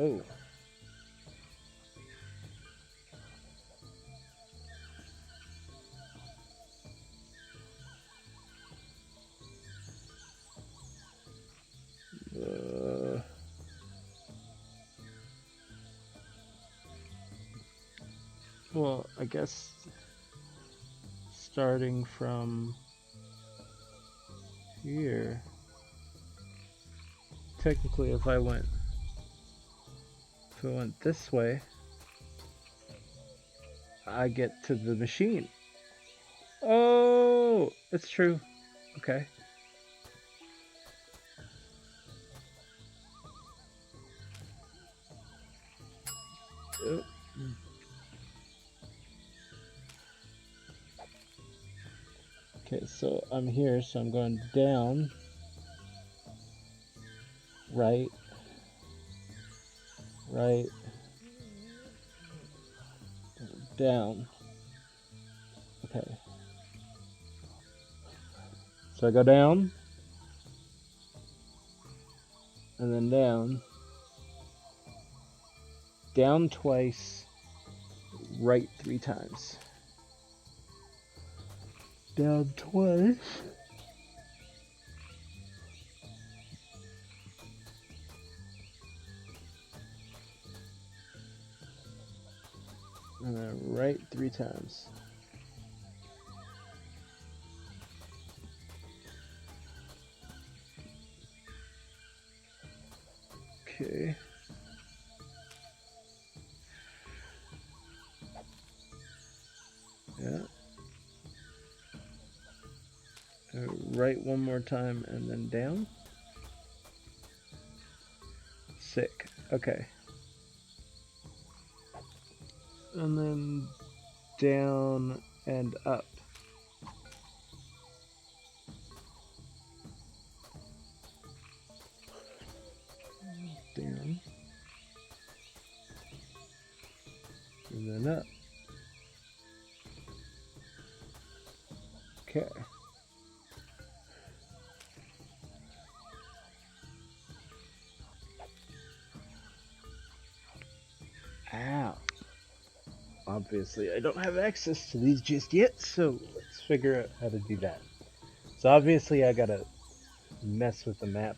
Oh. Well, I guess starting from here, technically if I went this way, I get to the machine. Oh, it's true. Okay. Oh. Okay, so I'm here, so I'm going down, right, down. Okay. So I go down, and then down twice, right 3 times. Down twice. And then right 3 times. Okay. Yeah. Right one more time and then down. Sick. Okay. And then down and up. Down. And then up. Okay. Ow. Obviously, I don't have access to these just yet, so let's figure out how to do that. So obviously, I gotta mess with the map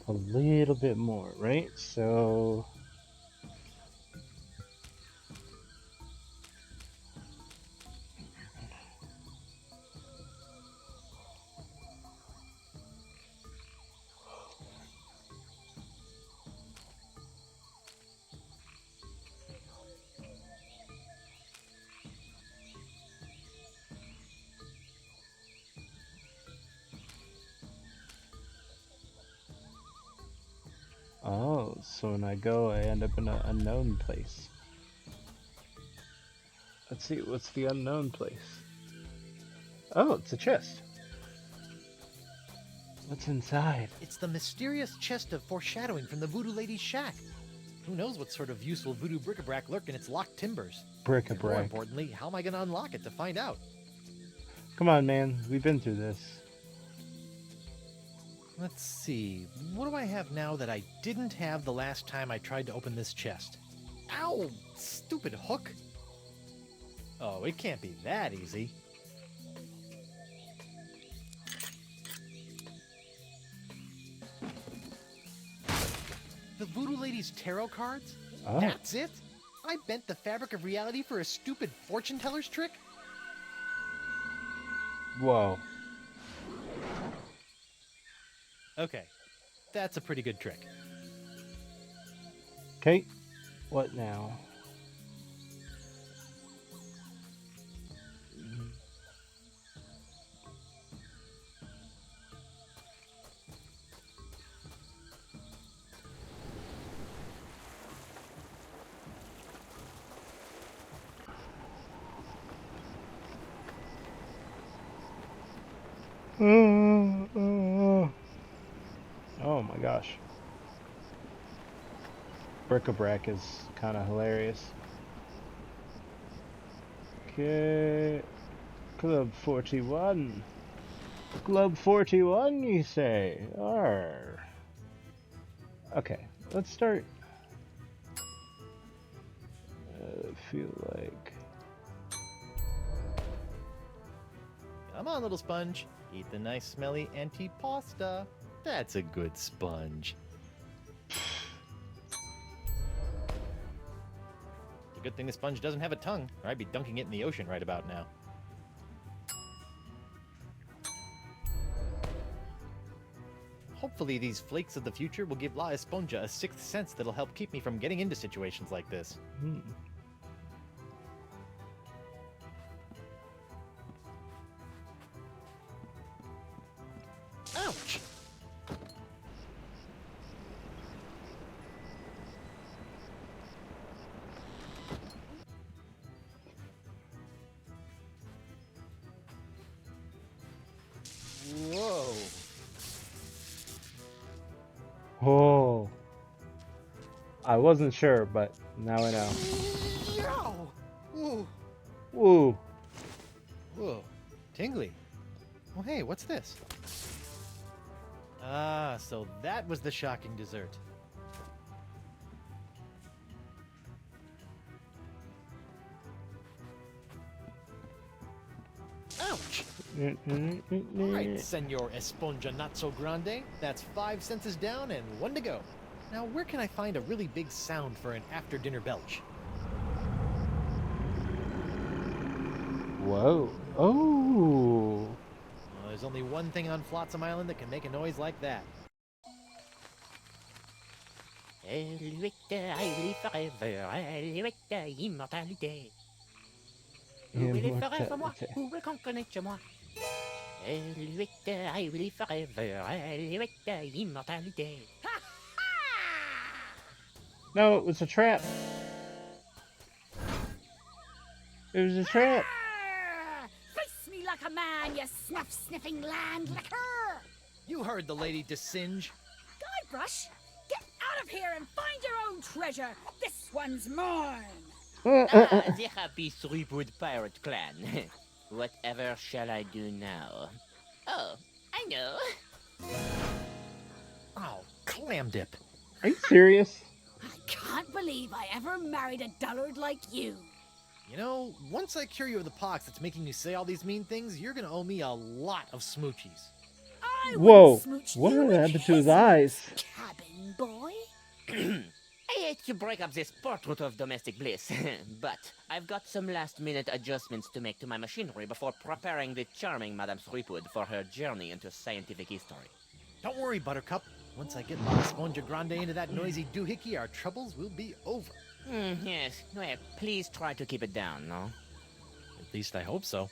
a little bit more, right? So oh, so when I go, I end up in an unknown place. Let's see, what's the unknown place? Oh, it's a chest. What's inside? It's the mysterious chest of foreshadowing from the Voodoo Lady's shack. Who knows what sort of useful voodoo bric-a-brac lurk in its locked timbers? Bric-a-brac. And more importantly, how am I going to unlock it to find out? Come on, man. We've been through this. Let's see. What do I have now that I didn't have the last time I tried to open this chest? Ow! Stupid hook! Oh, it can't be that easy. The Voodoo Lady's tarot cards? Oh. That's it? I bent the fabric of reality for a stupid fortune teller's trick? Whoa. Okay, that's a pretty good trick. Okay, what now? Oh my gosh. Bric-a-brac is kind of hilarious. Okay. Club 41. Club 41, you say? Arr. Okay, let's start feel like... Come on, little sponge. Eat the nice smelly antipasta. That's a good sponge. It's a good thing the sponge doesn't have a tongue, or I'd be dunking it in the ocean right about now. Hopefully these flakes of the future will give La Esponja a sixth sense that'll help keep me from getting into situations like this. Ouch! Whoa! Oh. I wasn't sure, but now I know. Yow! Ooh. Woo. Whoa. Tingly. Oh, hey, what's this? Ah, so that was the shocking dessert. Ouch! Alright, Senor Esponja Not So Grande. That's 5 senses down and 1 to go. Now, where can I find a really big sound for an after-dinner belch? Whoa. Oh. Well, there's only one thing on Flotsam Island that can make a noise like that. Immortalité. Who will it forever moi? Who will conquer moi? I will forever. Immortalité. No, it was a trap. It was a trap. Face me like a man, you snuff-sniffing landlucker! You heard the lady Desinge. Guybrush, get out of here and find your own treasure! This one's mine! The happy Threepwood pirate clan. Whatever shall I do now? Oh, I know. Oh, clam dip. Are you serious? I can't believe I ever married a dullard like you. You know, once I cure you of the pox that's making you say all these mean things, you're gonna owe me a lot of smoochies. Whoa, what happened to his eyes? Cabin boy? I hate to break up this portrait of domestic bliss, but I've got some last-minute adjustments to make to my machinery before preparing the charming Madame Threepwood for her journey into scientific history. Don't worry, Buttercup. Once I get La Esponja Grande into that noisy doohickey, our troubles will be over. Yes, well, please try to keep it down, no? At least I hope so.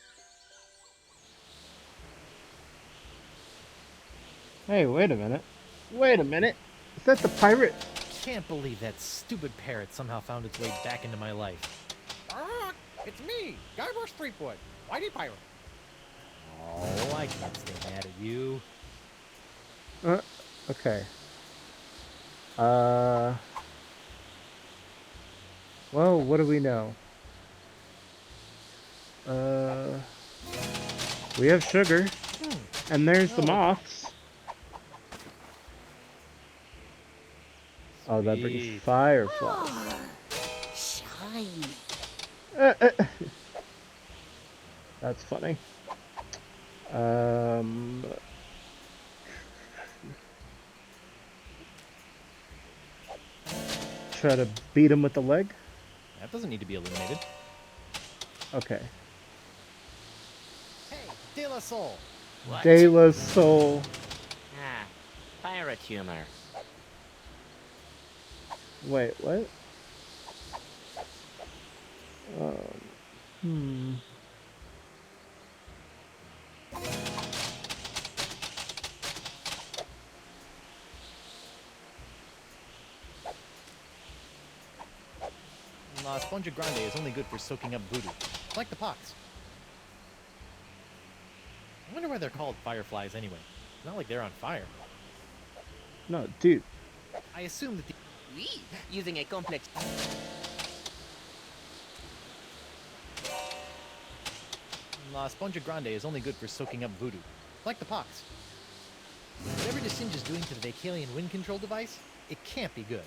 Hey, wait a minute. Wait a minute. Is that the pirate? Can't believe that stupid parrot somehow found its way back into my life. It's me, Guybrush Threepwood, Whitey Pirate. Oh, I can't stay mad at you. Okay. Well, what do we know? We have sugar. And there's the moths. Oh, that brings fireflies. Shiny. That's funny. Try to beat him with the leg. That doesn't need to be eliminated. Okay. Hey, De La Soul. What? De La Soul. Ah, pirate humor. Wait, what? La Esponja Grande is only good for soaking up voodoo, like the pox. I wonder why they're called fireflies anyway. It's not like they're on fire. No, dude. I assume that the... Oui, using a complex... La Esponja Grande is only good for soaking up voodoo, like the pox. Whatever Desinge is doing to the Vacalian wind control device, it can't be good.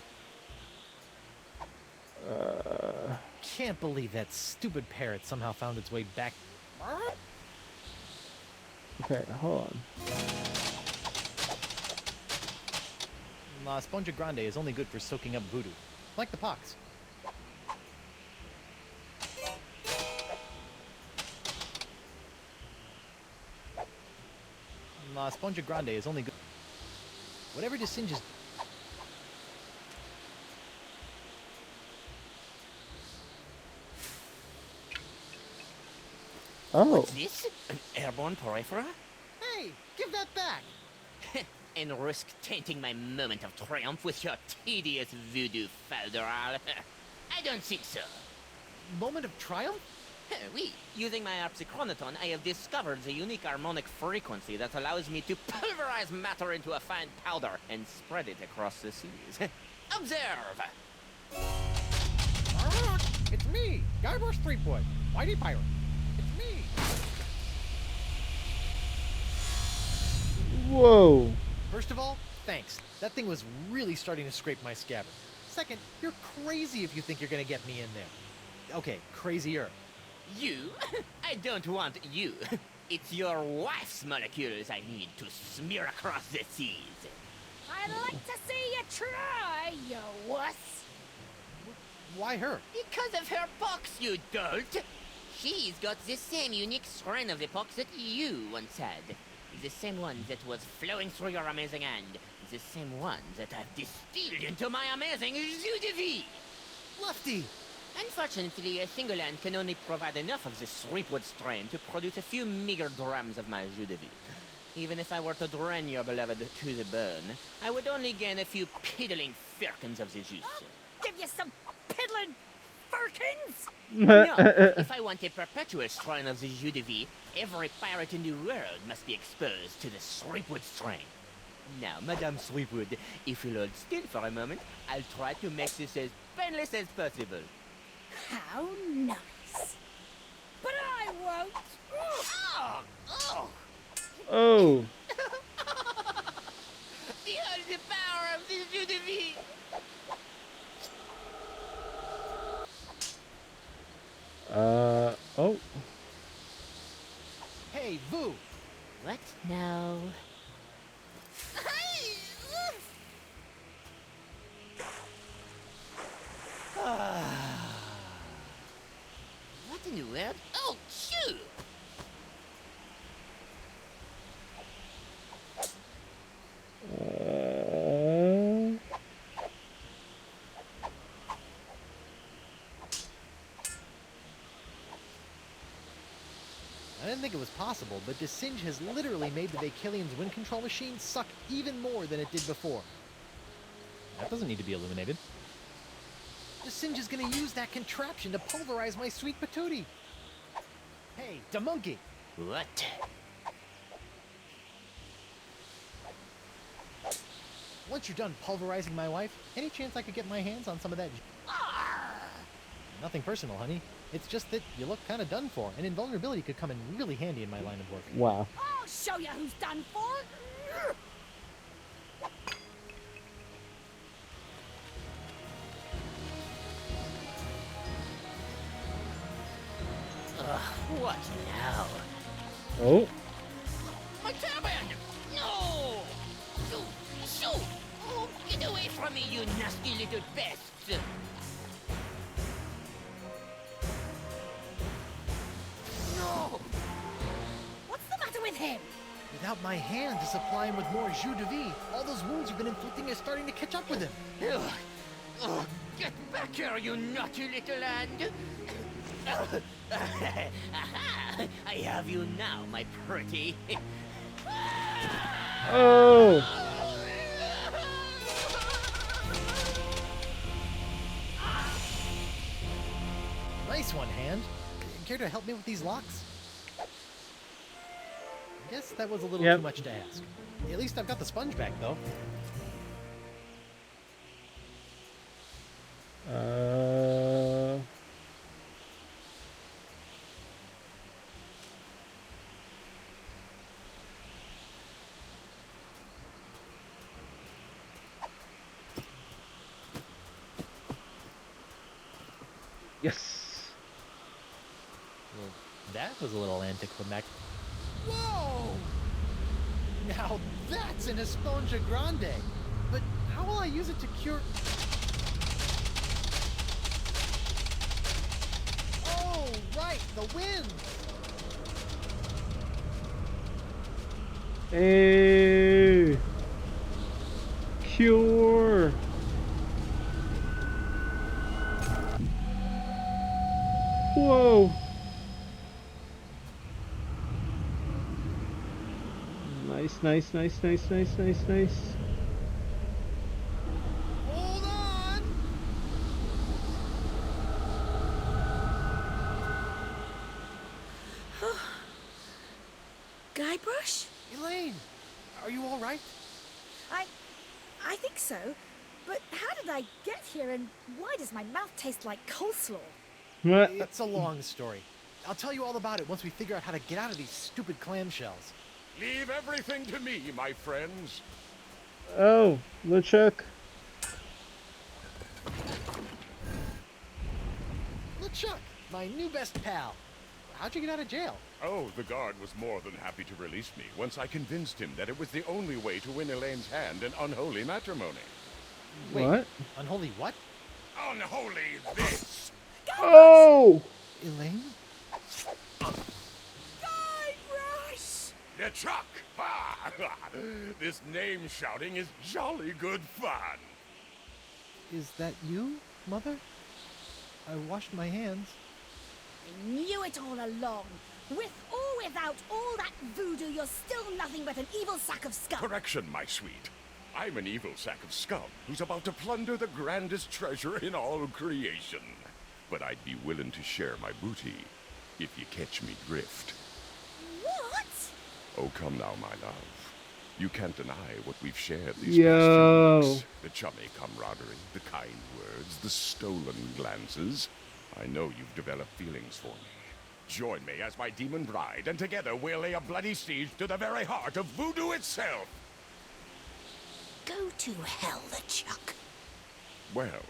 can't believe that stupid parrot somehow found its way back. Okay, hold on. La Esponja Grande is only good for soaking up voodoo. Like the pox. La Esponja Grande is only good. Whatever Desinges. Oh. What's this? An airborne porifera? Hey, give that back! And risk tainting my moment of triumph with your tedious voodoo falderal? I don't think so. Moment of triumph? Oui, using my harpsichronoton, I have discovered the unique harmonic frequency that allows me to pulverize matter into a fine powder and spread it across the seas. Observe! It's me, Guybrush Threepwood, Mighty Pirate. It's me. Whoa. First of all, thanks. That thing was really starting to scrape my scabbard. Second, you're crazy if you think you're gonna get me in there. Okay, crazier. You? I don't want you. It's your wife's molecules I need to smear across the seas. I'd like to see you try, you wuss. Why her? Because of her pox, you dolt! She's got the same unique strain of the pox that you once had. The same one that was flowing through your amazing hand. The same one that I've distilled into my amazing jus de vie. Lefty! Unfortunately, a single hand can only provide enough of this Threepwood strain to produce a few meager drams of my jus de vie. Even if I were to drain your beloved to the bone, I would only gain a few piddling firkins of the juice. I'll give you some piddling firkins! No, if I want a perpetual strain of the jus de vie, every pirate in the world must be exposed to the Threepwood strain. Now, Madame Threepwood, if you'll hold still for a moment, I'll try to make this as painless as possible. How nice. But I won't. Oh! Oh! Oh. Behold the power of the jus de vie! Oh. Hey, Voo! What now? What in the world? Oh, shoot! I didn't think it was possible, but Desinge has literally made the Vacalian's wind control machine suck even more than it did before. That doesn't need to be illuminated. Desinge is gonna use that contraption to pulverize my sweet patootie. Hey, da monkey! What? Once you're done pulverizing my wife, any chance I could get my hands on some of that? Nothing personal, honey. It's just that you look kind of done for, and invulnerability could come in really handy in my line of work. Wow. I'll show you who's done for. What now? Oh. My turban! No! Shoot! Shoot! Oh, get away from me, you nasty little pests! No! What's the matter with him? Without my hand to supply him with more jus de vie, all those wounds you've been inflicting are starting to catch up with him. Ugh. Oh, get back here, you naughty little hand! Aha! I have you now, my pretty. Oh. Nice one, hand. Care to help me with these locks? I guess that was a little too much to ask. At least I've got the sponge back, though. Yes. Well, that was a little anticlimactic. Whoa! Now that's an Esponja Grande. But how will I use it to cure... Oh, right, the wind! Hey! Cure! Whoa! Nice, nice, nice, nice, nice, nice, nice. Hold on! Guybrush? Elaine, are you all right? I think so. But how did I get here, and why does my mouth taste like coleslaw? What? It's a long story. I'll tell you all about it once we figure out how to get out of these stupid clamshells. Leave everything to me, my friends. Oh, LeChuck. LeChuck, my new best pal. How'd you get out of jail? Oh, the guard was more than happy to release me once I convinced him that it was the only way to win Elaine's hand in unholy matrimony. Wait, What? Unholy what? Unholy this! Oh! Elaine? Guybrush! LeChuck! Ha! This name shouting is jolly good fun. Is that you, Mother? I washed my hands. I knew it all along. With or without all that voodoo, you're still nothing but an evil sack of scum. Correction, my sweet. I'm an evil sack of scum who's about to plunder the grandest treasure in all creation. But I'd be willing to share my booty if you catch me drift. What? Oh, come now, my love. You can't deny what we've shared these past Yo. 2 weeks. The chummy camaraderie, the kind words, the stolen glances. I know you've developed feelings for me. Join me as my demon bride, and together we'll lay a bloody siege to the very heart of voodoo itself. Go to hell, LeChuck. Well,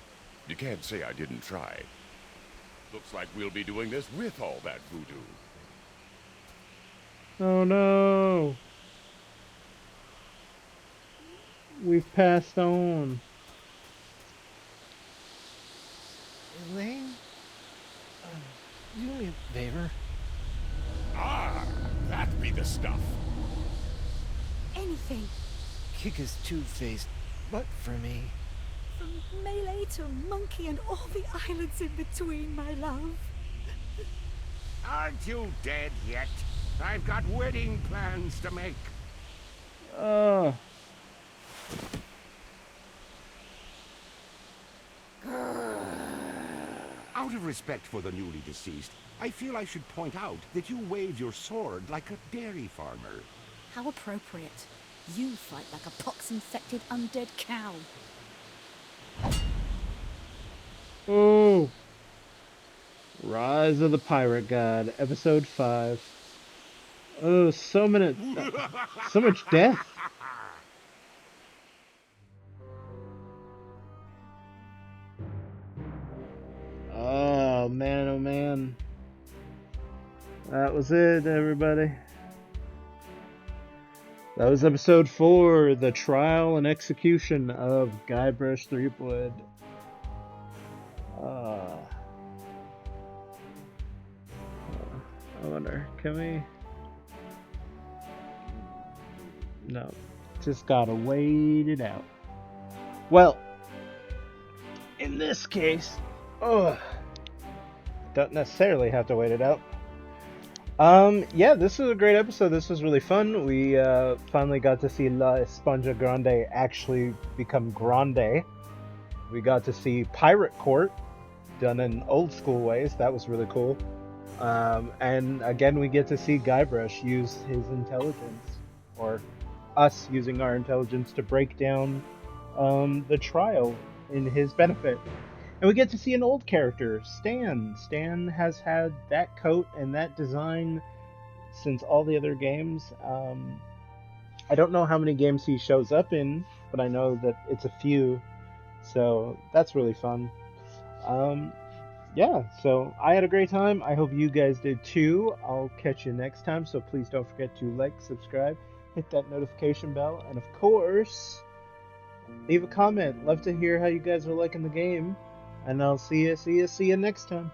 you can't say I didn't try. Looks like we'll be doing this with all that voodoo. Oh no! We've passed on. Elaine? Do me a favor. Ah, that be the stuff. Anything. Kick his two-faced butt for me. From Melee to Monkey and all the islands in between, my love. Aren't you dead yet? I've got wedding plans to make. Out of respect for the newly deceased, I feel I should point out that you wave your sword like a dairy farmer. How appropriate. You fight like a pox-infected undead cow. Oh! Rise of the Pirate God, Episode 5. Oh, so much death. Oh man. That was it, everybody. That was episode 4, the trial and execution of Guybrush Threepwood. I wonder, can we? No, just gotta wait it out. Well, in this case, don't necessarily have to wait it out. Yeah, this was a great episode. This was really fun. We finally got to see La Esponja Grande actually become Grande. We got to see Pirate Court done in old school ways. That was really cool. And again, we get to see Guybrush use his intelligence, or us using our intelligence to break down the trial in his benefit. And we get to see an old character, Stan. Stan has had that coat and that design since all the other games. I don't know how many games he shows up in, but I know that it's a few. So that's really fun. yeah, so I had a great time. I hope you guys did too. I'll catch you next time, so please don't forget to like, subscribe, hit that notification bell, and of course, leave a comment. Love to hear how you guys are liking the game. And I'll see you next time.